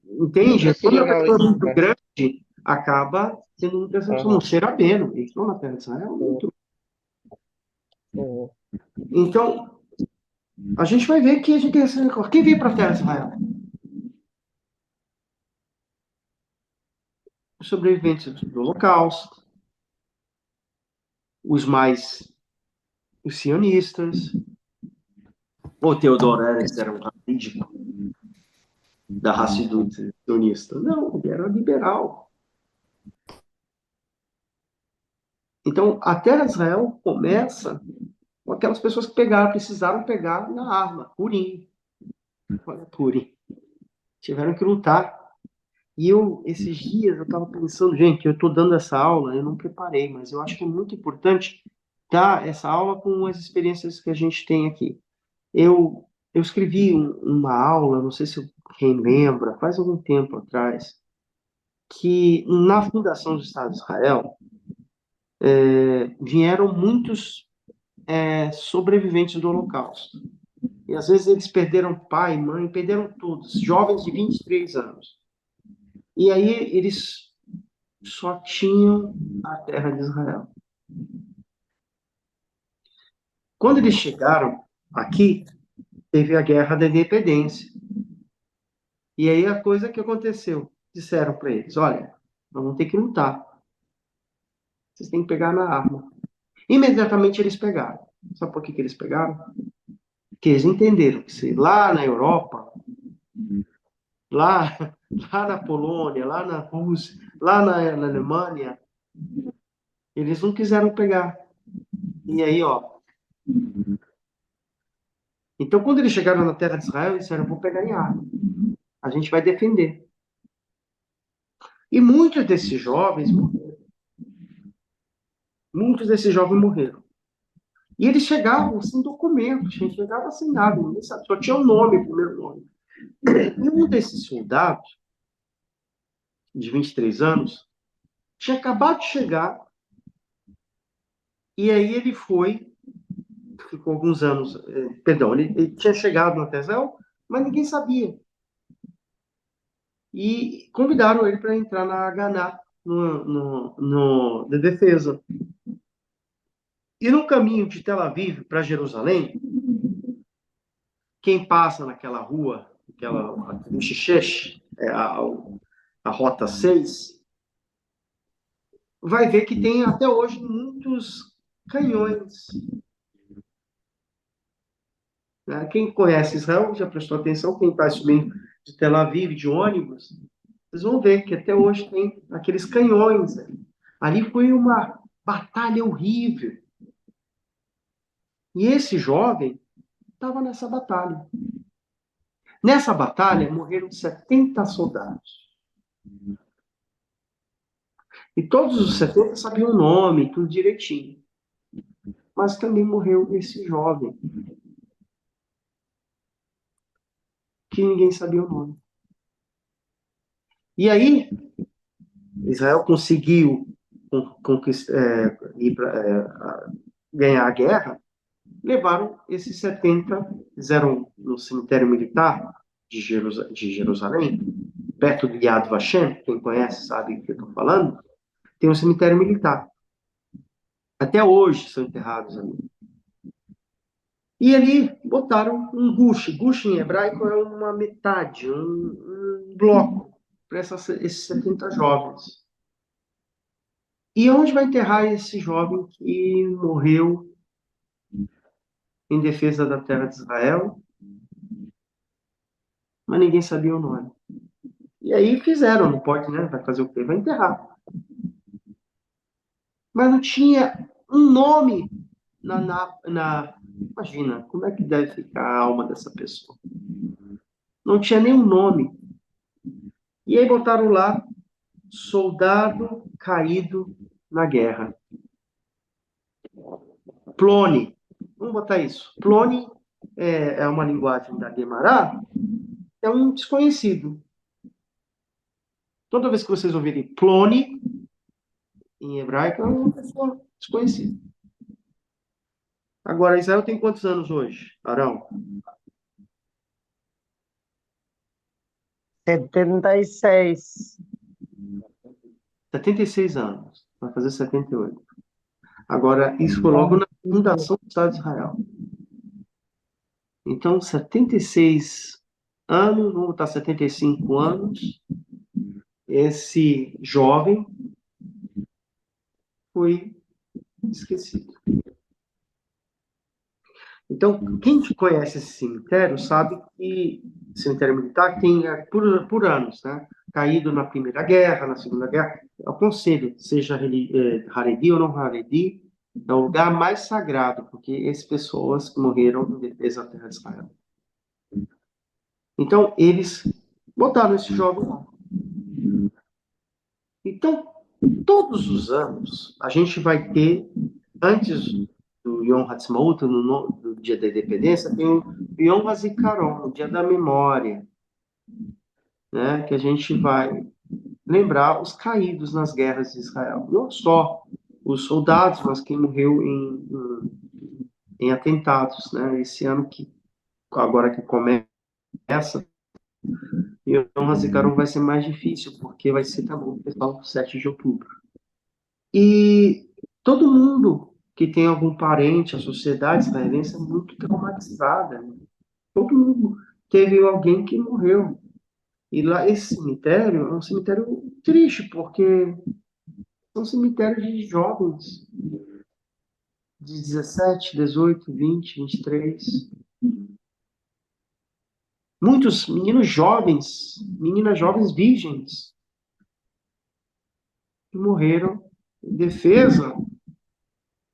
Entende? Quando a pessoa é muito né? grande, acaba tendo uma decepção. Não será bem, eles estão na terra de Israel muito. Então, a gente vai ver que a gente tem essa... Quem veio para a terra de Israel? Os sobreviventes do Holocausto, os sionistas. O Theodor Herzl era um rabídico da raça sionista. Não, ele era liberal. Então, a terra de Israel começa com aquelas pessoas que precisaram pegar na arma, Purim. Olha, Purim. Tiveram que lutar. E esses dias, eu estava pensando, gente, eu estou dando essa aula, eu não preparei, mas eu acho que é muito importante dar essa aula com as experiências que a gente tem aqui. Eu escrevi uma aula, não sei se quem lembra, faz algum tempo atrás, que na fundação do Estado de Israel vieram muitos sobreviventes do Holocausto. E às vezes eles perderam pai, mãe, perderam todos, jovens de 23 anos. E aí eles só tinham a terra de Israel. Quando eles chegaram aqui, teve a Guerra da Independência. E aí a coisa que aconteceu, disseram para eles, olha, nós vamos ter que lutar. Vocês têm que pegar na arma. Imediatamente eles pegaram. Sabe por que eles pegaram? Porque eles entenderam que se lá na Europa, lá na Polônia, lá na Rússia, lá na Alemanha, eles não quiseram pegar. E aí, então quando eles chegaram na terra de Israel, eles disseram, vou pegar em arma. A gente vai defender. E muitos desses jovens morreram. Muitos desses jovens morreram. E eles chegavam sem documentos, gente chegava sem nada, ninguém sabe, só tinha o nome, o primeiro nome. E um desses soldados, de 23 anos, tinha acabado de chegar, e aí ele ficou alguns anos, ele tinha chegado na Tesel, mas ninguém sabia. E convidaram ele para entrar na Haganah, de defesa. E no caminho de Tel Aviv para Jerusalém, quem passa naquela rua, no Xixesh, a Rota 6, vai ver que tem até hoje muitos canhões. Quem conhece Israel já prestou atenção, quem está subindo de Tel Aviv de ônibus, vocês vão ver que até hoje tem aqueles canhões ali. Ali foi uma batalha horrível. E esse jovem estava nessa batalha. Nessa batalha morreram 70 soldados. E todos os 70 sabiam o nome, tudo direitinho. Mas também morreu esse jovem, que ninguém sabia o nome. E aí, Israel conseguiu ganhar a guerra, levaram esses 70, fizeram no cemitério militar de Jerusalém, perto de Yad Vashem, quem conhece sabe o que eu estou falando, tem um cemitério militar. Até hoje são enterrados ali. E ali botaram um gush. Gush em hebraico é uma metade, um bloco para esses 70 jovens. E onde vai enterrar esse jovem que morreu em defesa da terra de Israel, mas ninguém sabia o nome? E aí fizeram, não pode, né? Vai fazer o quê? Vai enterrar. Mas não tinha um nome Imagina, como é que deve ficar a alma dessa pessoa? Não tinha nenhum nome. E aí botaram lá, soldado caído na guerra. Plone. Vamos botar isso. Plone é uma linguagem da Guemará, é um desconhecido. Toda vez que vocês ouvirem Plone, em hebraico, é uma pessoa desconhecida. Agora, Israel tem quantos anos hoje, Arão? 76. 76 anos. Vai fazer 78. Agora, isso foi logo na fundação do Estado de Israel. Então, 76 anos, vamos botar 75 anos, esse jovem foi esquecido. Então, quem conhece esse cemitério sabe que o cemitério militar tem por anos, né? Caído na Primeira Guerra, na Segunda Guerra. Eu aconselho, seja Haredi ou não Haredi, é o lugar mais sagrado, porque essas pessoas que morreram em defesa da terra de Israel. Então, eles botaram esse jovem lá. Então, todos os anos, a gente vai ter, antes do Yom Ha'atzmaut, no dia da independência, tem o Yom HaZikaron, o dia da memória, né? Que a gente vai lembrar os caídos nas guerras de Israel. Não só os soldados, mas quem morreu em atentados, né? Esse ano agora que começa, e o Yom HaZikaron vai ser mais difícil, porque vai ser também o pessoal do 7 de outubro. E todo mundo que tem algum parente, a sociedade israelense é muito traumatizada. Né? Todo mundo teve alguém que morreu. E lá, esse cemitério é um cemitério triste, porque é um cemitério de jovens, de 17, 18, 20, 23. Muitos meninos jovens, meninas jovens virgens, que morreram em defesa,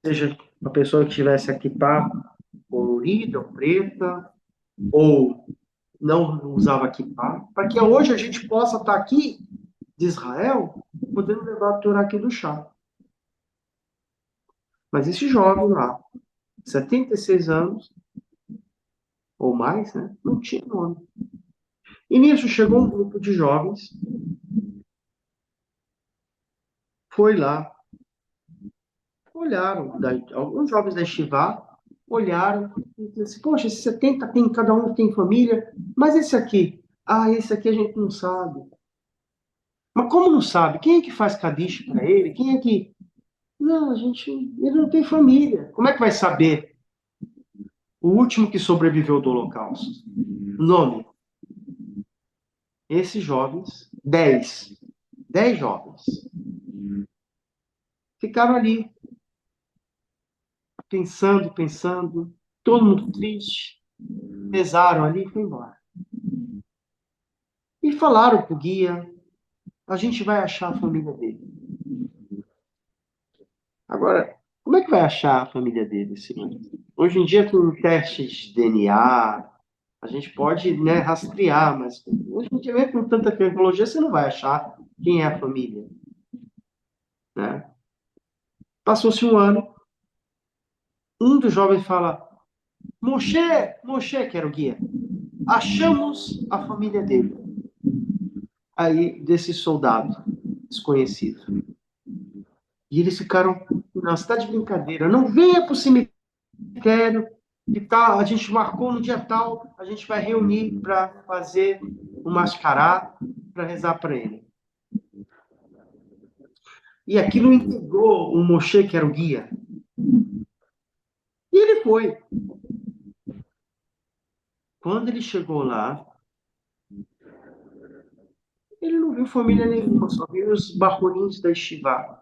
seja a pessoa que tivesse a kippá colorida ou preta, ou não usava kippá, para que hoje a gente possa estar aqui de Israel, podendo levar a Torá aqui do chá. Mas esse jovem lá, 76 anos, ou mais, né, não tinha nome. E nisso chegou um grupo de jovens, foi lá, olharam, alguns jovens da Estivá olharam e disseram assim, poxa, esses 70 tem, cada um tem família, mas esse aqui? Ah, esse aqui a gente não sabe. Mas como não sabe? Quem é que faz Kadish para ele? Quem é que... Não, ele não tem família. Como é que vai saber? O último que sobreviveu do Holocausto. Nome. Esses jovens, 10 jovens, ficaram ali, pensando, todo mundo triste, pesaram ali e foi embora. E falaram para o guia, a gente vai achar a família dele. Agora, como é que vai achar a família dele? Assim? Hoje em dia, com testes de DNA, a gente pode, né, rastrear, mas hoje em dia, com tanta tecnologia, você não vai achar quem é a família. Né? Passou-se um ano, um dos jovens fala, Moshe, que era o guia, achamos a família dele. Aí, desse soldado desconhecido. E eles ficaram, não, você está de brincadeira, não venha para o cemitério, que tá, a gente marcou no dia tal, a gente vai reunir para fazer um mascará, para rezar para ele. E aquilo intrigou o Moshe, que era o guia. E ele foi. Quando ele chegou lá, ele não viu família nenhuma, só viu os barulhinhos da Yeshiva,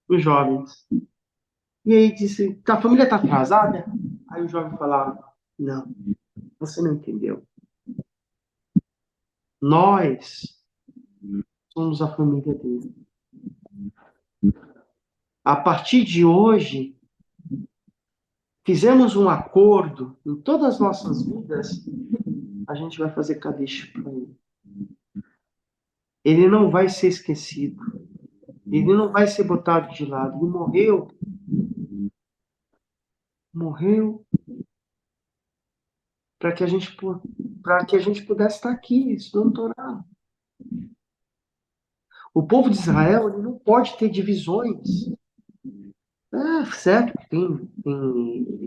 os jovens. E aí disse, a família está atrasada? Aí o jovem falava, não, você não entendeu. Nós somos a família dele. A partir de hoje, fizemos um acordo em todas as nossas vidas, a gente vai fazer Kadesh para ele. Ele não vai ser esquecido. Ele não vai ser botado de lado. Ele morreu para que a gente pudesse estar aqui, estudando Torá. O povo de Israel ele não pode ter divisões. É certo que tem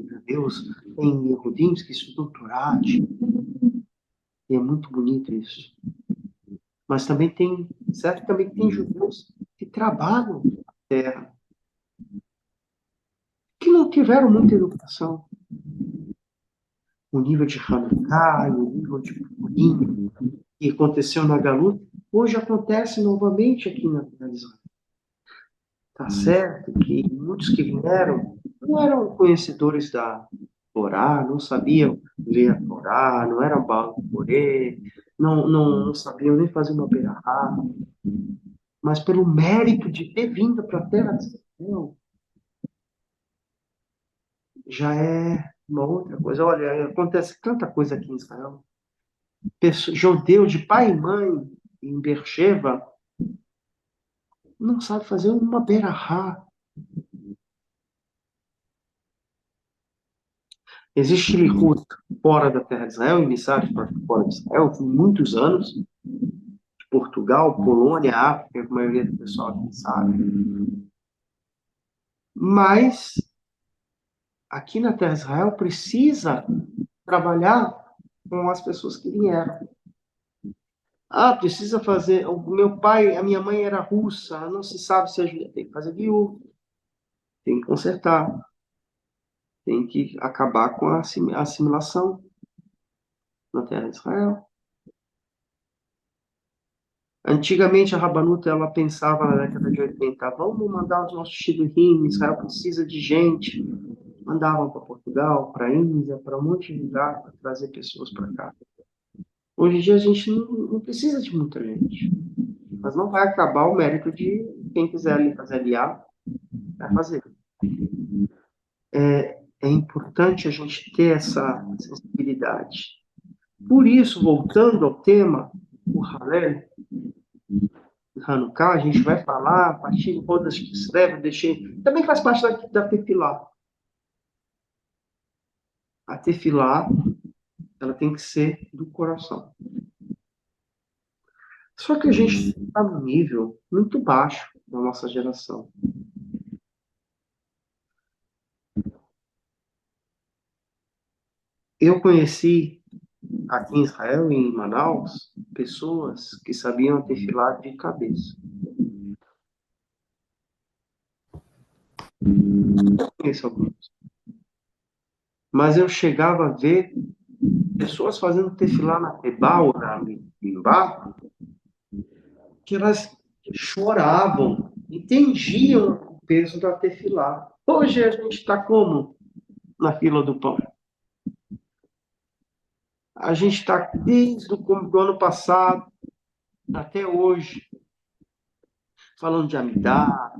judeus, tem Yehudim que estudam Torá, e é muito bonito isso. Mas também tem judeus que trabalham na terra, que não tiveram muita educação. O nível de Hanukkah, o nível de Purim, que aconteceu na Galut, hoje acontece novamente aqui na terra de Israel. Tá certo que muitos que vieram não eram conhecedores da Torá, não sabiam ler a Torá, não eram Baal Corê, não sabiam nem fazer uma berahá, mas pelo mérito de ter vindo para a terra de Israel, já é uma outra coisa. Olha, acontece tanta coisa aqui em Israel. Judeu de pai e mãe em Beersheba não sabe fazer uma berahá. Existe Likud fora da terra de Israel, emissários para fora de Israel, por muitos anos. Portugal, Polônia, África, a maioria do pessoal aqui sabe. Mas aqui na terra de Israel precisa trabalhar com as pessoas que vieram. Precisa fazer. O meu pai, a minha mãe era russa, não se sabe se a gente tem que fazer viúva, tem que consertar, tem que acabar com a assimilação na terra de Israel. Antigamente a Rabanuta ela pensava na década de 80, vamos mandar os nossos shidduchim, Israel precisa de gente. Mandavam para Portugal, para a Índia, para um monte de lugar para trazer pessoas para cá. Hoje em dia a gente não precisa de muita gente. Mas não vai acabar o mérito de quem quiser ali fazer aliar, vai fazer. É importante a gente ter essa sensibilidade. Por isso, voltando ao tema, o Hallel, Hanukkah, a gente vai falar a partir de todas que escreve, também faz parte da Tefilá. A Tefilá, ela tem que ser do coração. Só que a gente está num nível muito baixo na nossa geração. Eu conheci aqui em Israel, em Manaus, pessoas que sabiam tefilá de cabeça. Eu conheço alguns. Mas eu chegava a ver pessoas fazendo tefilá na Tebá ou na Mimbá, que elas choravam, entendiam o peso da tefilá. Hoje a gente está como? Na fila do pão. A gente está desde do ano passado até hoje falando de Amidá,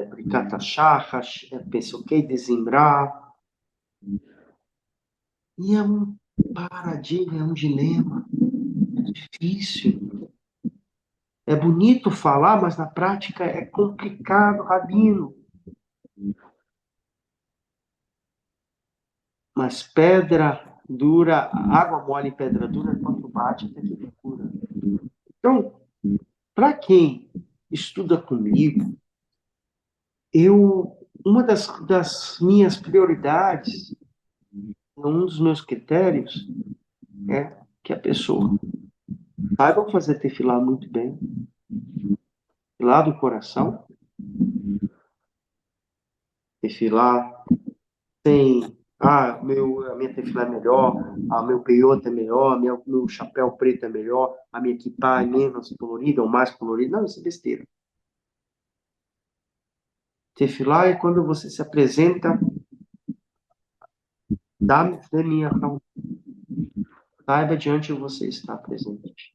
Brikat HaShachar, Pesukei de Zimra. E é um paradigma, é um dilema. É difícil. É bonito falar, mas na prática é complicado, Rabino. Mas pedra dura, água mole e pedra dura, quando bate, até que cura. Então, para quem estuda comigo, uma das minhas prioridades, um dos meus critérios, é que a pessoa saiba fazer tefilá muito bem, lá do coração, tefilá sem Ah, a minha tefilá é melhor, meu peiota é melhor, meu chapéu preto é melhor, a minha kippah é menos colorida ou mais colorida. Não, isso é besteira. Tefilá é quando você se apresenta, dá-me minha calma. Saiba diante de você está presente.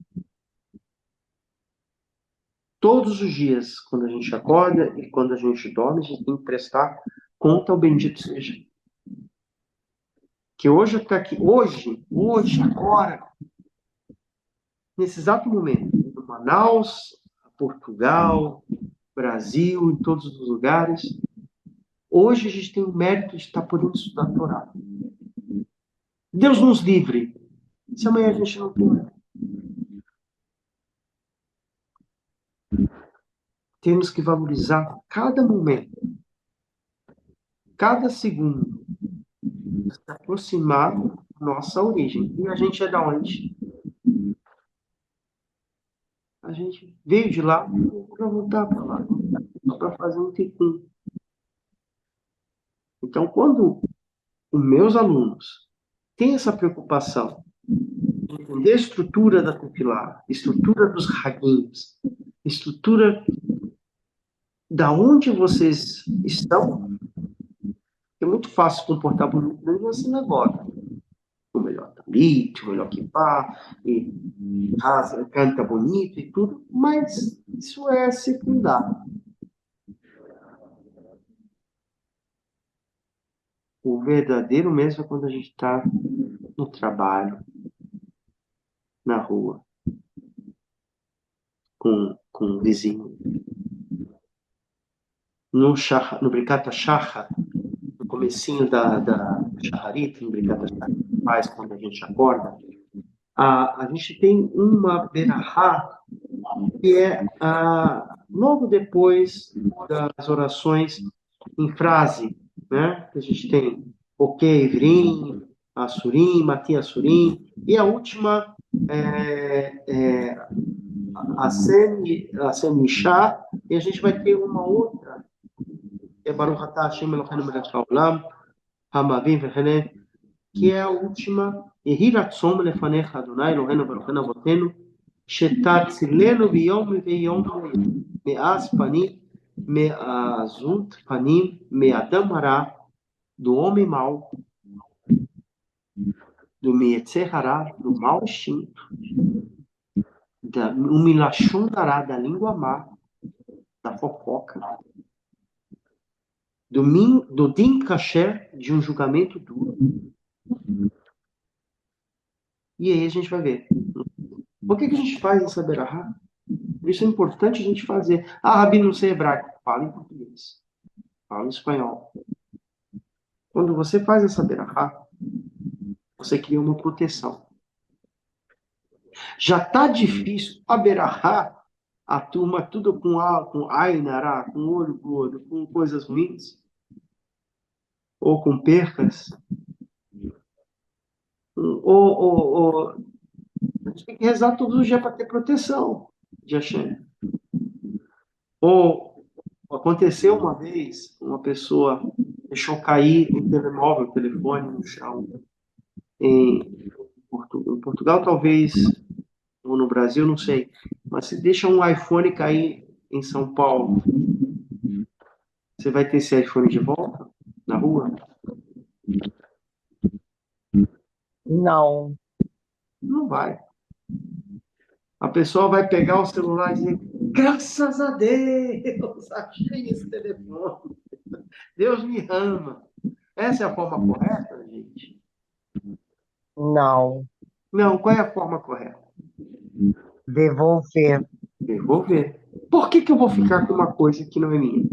Todos os dias, quando a gente acorda e quando a gente dorme, a gente tem que prestar conta ao bendito seja. Que hoje está aqui, hoje, agora, nesse exato momento, em Manaus, Portugal, Brasil, em todos os lugares, hoje a gente tem o mérito de estar podendo estudar a Torá. Deus nos livre, se amanhã a gente não tem. Temos que valorizar cada momento, cada segundo, se aproximar da nossa origem. E a gente é da onde? A gente veio de lá para voltar para lá, para fazer um tikkun. Então, quando os meus alunos têm essa preocupação de entender a estrutura da Tefilá, estrutura dos Hagims, estrutura da onde vocês estão, é muito fácil se comportar bonito dentro de uma sinagoga. O melhor talit, o melhor kippah, e canta bonito e tudo, mas isso é secundário. O verdadeiro mesmo é quando a gente está no trabalho, na rua, com o vizinho. No Birkat HaShachar, no comecinho da Shacharit, no Birkat HaShachar que faz quando a gente acorda, a gente tem uma berahá que é logo depois das orações em frase, né? A gente tem Ok, Ivrim, Assurim, Mati Assurim, e a última Asem Isha, e a gente vai ter uma outra, que é Baruch Atah Hashem Eloheinu melech haolam, Hamavim v'chene, que é a última, Yehi ratzon lefanecha Adonai Eloheinu v'Eloheinu avotenu, שתצילנו ביום ויום מאז פנים, מעזות פנים, מאדם הרע, do homem mau, do Yetzer Hara, do mau instinto, do Milashon Dará, da língua má, da fofoca, do Din Kasher, de um julgamento duro. E aí a gente vai ver. Por que a gente faz essa berahá? Isso é importante a gente fazer. Rabi, não sei hebraico. Fala em português. Fala em espanhol. Quando você faz essa berahá, você cria uma proteção. Já está difícil a berahá, a turma tudo com ainará, com olho gordo, com coisas ruins, ou com percas, ou a gente tem que rezar todos os dias para ter proteção de Hashem. Ou aconteceu uma vez, uma pessoa deixou cair um telemóvel, um telefone no chão. Em Portugal, talvez, ou no Brasil, não sei. Mas se deixa um iPhone cair em São Paulo, você vai ter esse iPhone de volta na rua? Não. Não vai. A pessoa vai pegar o celular e dizer: graças a Deus, achei esse telefone. Deus me ama. Essa é a forma correta, gente? Não. Não, qual é a forma correta? Devolver. Devolver. Por que eu vou ficar com uma coisa que não é minha?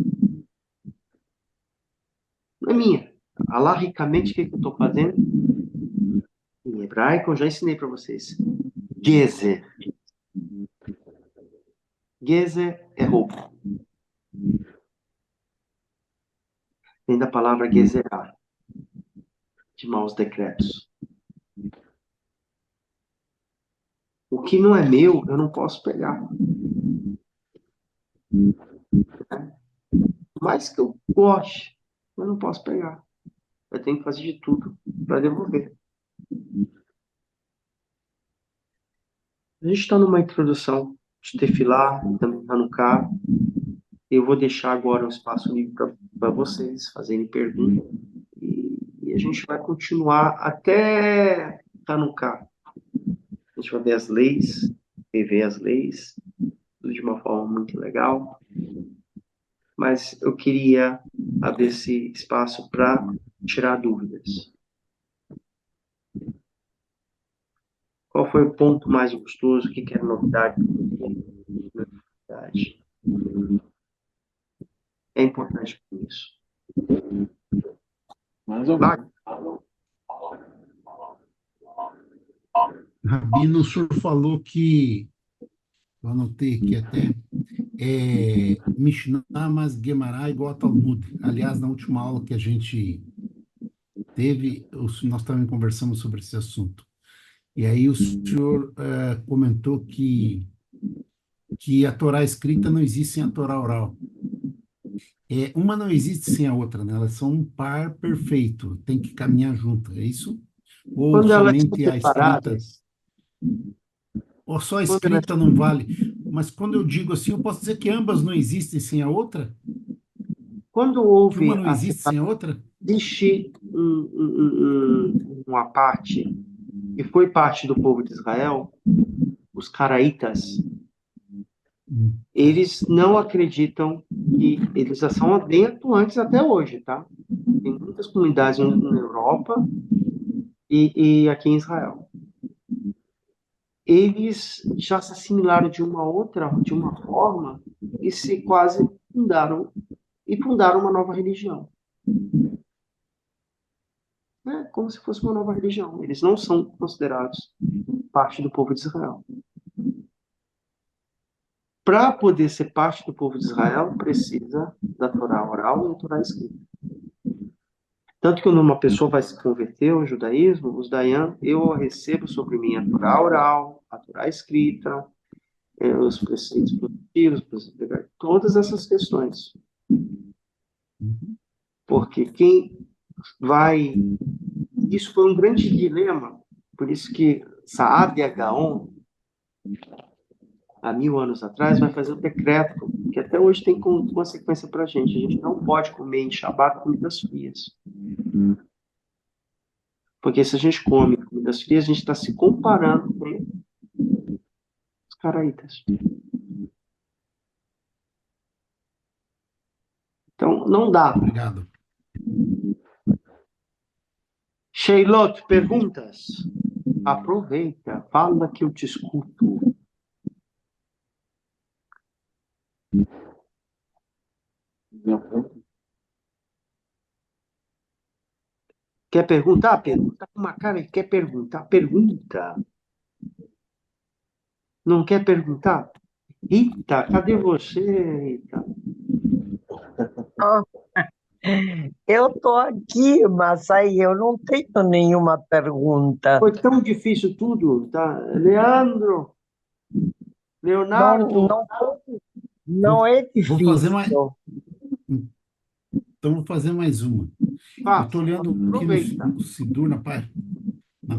Não é minha. Alarricamente, o que eu estou fazendo? Em hebraico, eu já ensinei para vocês. Gezer. Gezer é roubo. Vem da palavra gezerá, de maus decretos. O que não é meu, eu não posso pegar. Por mais que eu goste, eu não posso pegar. É Eu tenho que fazer de tudo para devolver. A gente está numa introdução de Tefilá, também Hanukkah. Eu vou deixar agora o espaço livre para vocês fazerem perguntas. E a gente vai continuar até Hanukkah. A gente vai ver as leis, rever as leis, tudo de uma forma muito legal. Mas eu queria abrir esse espaço para tirar dúvidas. Qual foi o ponto mais gostoso? O que era novidade? Novidade. É importante por isso. Mais ou menos. Rabino, o senhor falou que, eu anotei aqui até, Mishnah mais Gemara igual a Talmud. Aliás, na última aula que a gente teve, nós também conversamos sobre esse assunto. E aí o senhor comentou que a Torá escrita não existe sem a Torá oral. Uma não existe sem a outra, né? Elas são um par perfeito, tem que caminhar junto, é isso? Ou Quando elas são somente a escrita, separadas, ou só a escrita não vale? Mas quando eu digo assim, eu posso dizer que ambas não existem sem a outra? quando Que houve uma não a existe sem a outra? existe uma parte que foi parte do povo de Israel, os caraítas, eles não acreditam que eles já são bem atuantes até hoje, tá? Tem muitas comunidades na Europa e aqui em Israel. Eles já se assimilaram de uma forma e se quase fundaram uma nova religião. É como se fosse uma nova religião. Eles não são considerados parte do povo de Israel. Para poder ser parte do povo de Israel, precisa da Torá oral e da Torá escrita. Tanto que quando uma pessoa vai se converter ao judaísmo, os dayan, eu recebo sobre mim a Torá oral, a Torá escrita, os preceitos positivos, todas essas questões. Porque quem vai... Isso foi um grande dilema, por isso que Saad Gaon, há 1000 anos atrás, vai fazer um decreto que até hoje tem consequência para a gente. A gente não pode comer em Shabat comidas frias. Porque se a gente come comidas frias, a gente está se comparando com os caraítas. Então, não dá. Obrigado. Sheilot, perguntas? Aproveita, fala que eu te escuto. Quer perguntar? Pergunta com uma cara que quer perguntar. Pergunta. Não quer perguntar? Rita, cadê você, Rita? Eu estou aqui, mas aí eu não tenho nenhuma pergunta. Foi tão difícil tudo, tá? Leandro, Não, Leonardo, não é Vou fazer difícil. mais, então vou fazer mais uma. Eu estou olhando aqui aproveita. no Sidur, na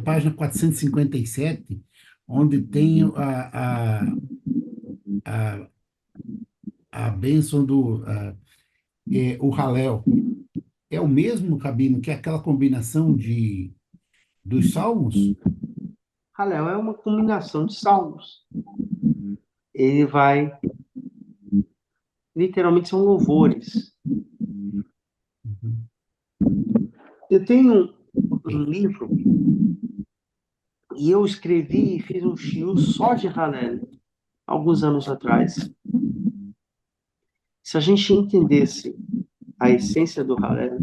página 457, onde tem a bênção o Halel. É o mesmo, Rabino, que é aquela combinação dos salmos? Halel é uma combinação de salmos. Ele vai... Literalmente são louvores. Eu tenho um livro e eu escrevi e fiz um shiur só de Halel alguns anos atrás. Se a gente entendesse a essência do Halel,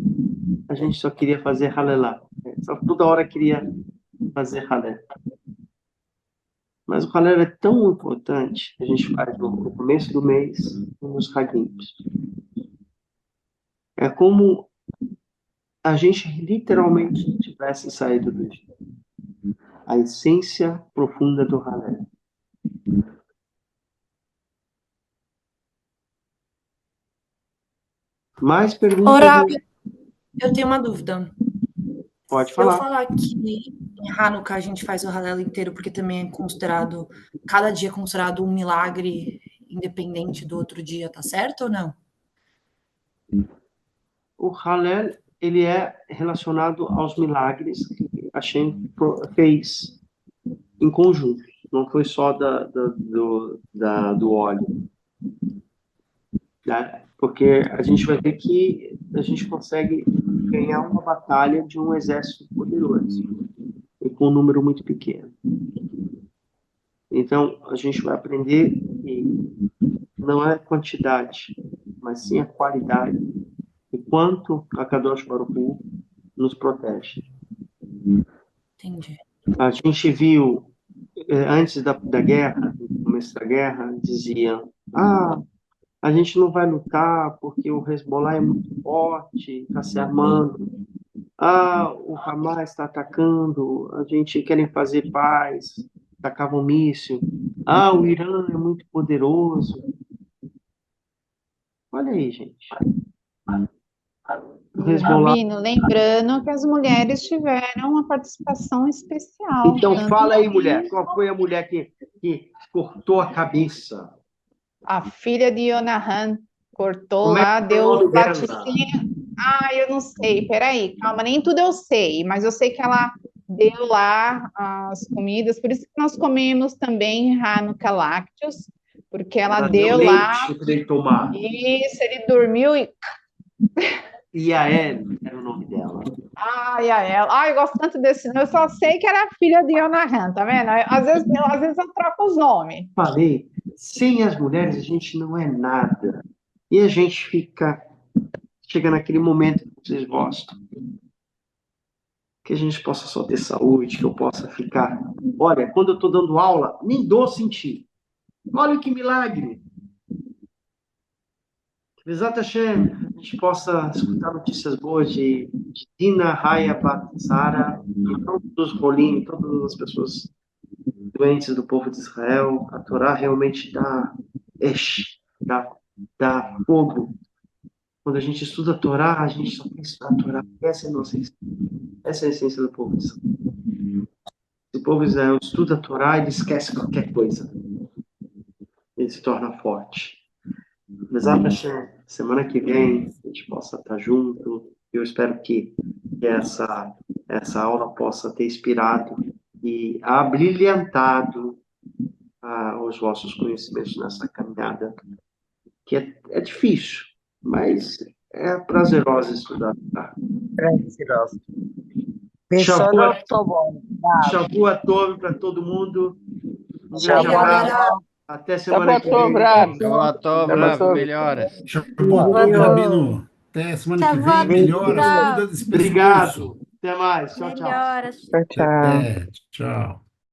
a gente só queria fazer Halelá. Só toda hora queria fazer Halel. Mas o Halel é tão importante que a gente faz no começo do mês e nos Hagims. É como a gente literalmente tivesse saído do Egito. A essência profunda do Halel. Mais perguntas? Ora, eu tenho uma dúvida. Pode Se eu falar. falar que em Hanukkah a gente faz o Halel inteiro, porque também é considerado, cada dia é considerado um milagre independente do outro dia, tá certo ou não? O Hallel, ele é relacionado aos milagres que Hashem fez em conjunto. Não foi só do óleo. Né? Porque a gente vai ver que a gente consegue ganhar uma batalha de um exército poderoso e com um número muito pequeno. Então, a gente vai aprender que não é quantidade, mas sim a qualidade e quanto a Kadosh Baruch Hu nos protege. Entendi. A gente viu, antes da guerra, no começo da guerra, diziam, a gente não vai lutar porque o Hezbollah é muito forte, está se armando. O Hamas está atacando, a gente querem fazer paz, tacavam míssil. O Irã é muito poderoso. Olha aí, gente. O Hezbollah. Rabino, lembrando que as mulheres tiveram uma participação especial. Então tanto fala aí, que mulher. Qual foi a mulher que cortou a cabeça? a filha de Yonahan cortou Como é lá, que é o deu nome dela? laticínio. Eu não sei, peraí, calma, nem tudo eu sei, mas eu sei que ela deu lá as comidas, por isso que nós comemos também Hanukkah lácteos, porque ela deu lá. Leite para ele tomar. Isso, ele dormiu e. Yael era o nome dela. Eu gosto tanto desse nome, eu só sei que era a filha de Yonahan, tá vendo? Às vezes eu troco os nomes. Falei, sem as mulheres a gente não é nada. E a gente chega naquele momento que vocês gostam. Que a gente possa só ter saúde, que eu possa ficar. Olha, quando eu estou dando aula, nem dou sentir. Olha que milagre. Bezat Hashem, a gente possa escutar notícias boas de Dina, Raya, Batsara, e todos os rolinhos, todas as pessoas doentes do povo de Israel. A Torá realmente dá fogo. Quando a gente estuda a Torá, a gente só pensa na Torá. Essa é a nossa essência. Essa é a essência do povo de Israel. Se o povo de Israel estuda a Torá, ele esquece qualquer coisa. Ele se torna forte. Bezat Hashem, semana que vem a gente possa estar junto. Eu espero que essa aula possa ter inspirado e abrilhantado os vossos conhecimentos nessa caminhada, que é difícil, mas é prazerosa estudar. Prazerosa. Pessoal, não tô bom. Shavua Tov para todo mundo. Um grande Shavua abraço. Até semana que vem. Melhoras. Rabino. Até semana que vem. Melhoras. Tudo a disposição. Obrigado. Até mais. Tchau, tchau. Tchau, tchau. Tchau.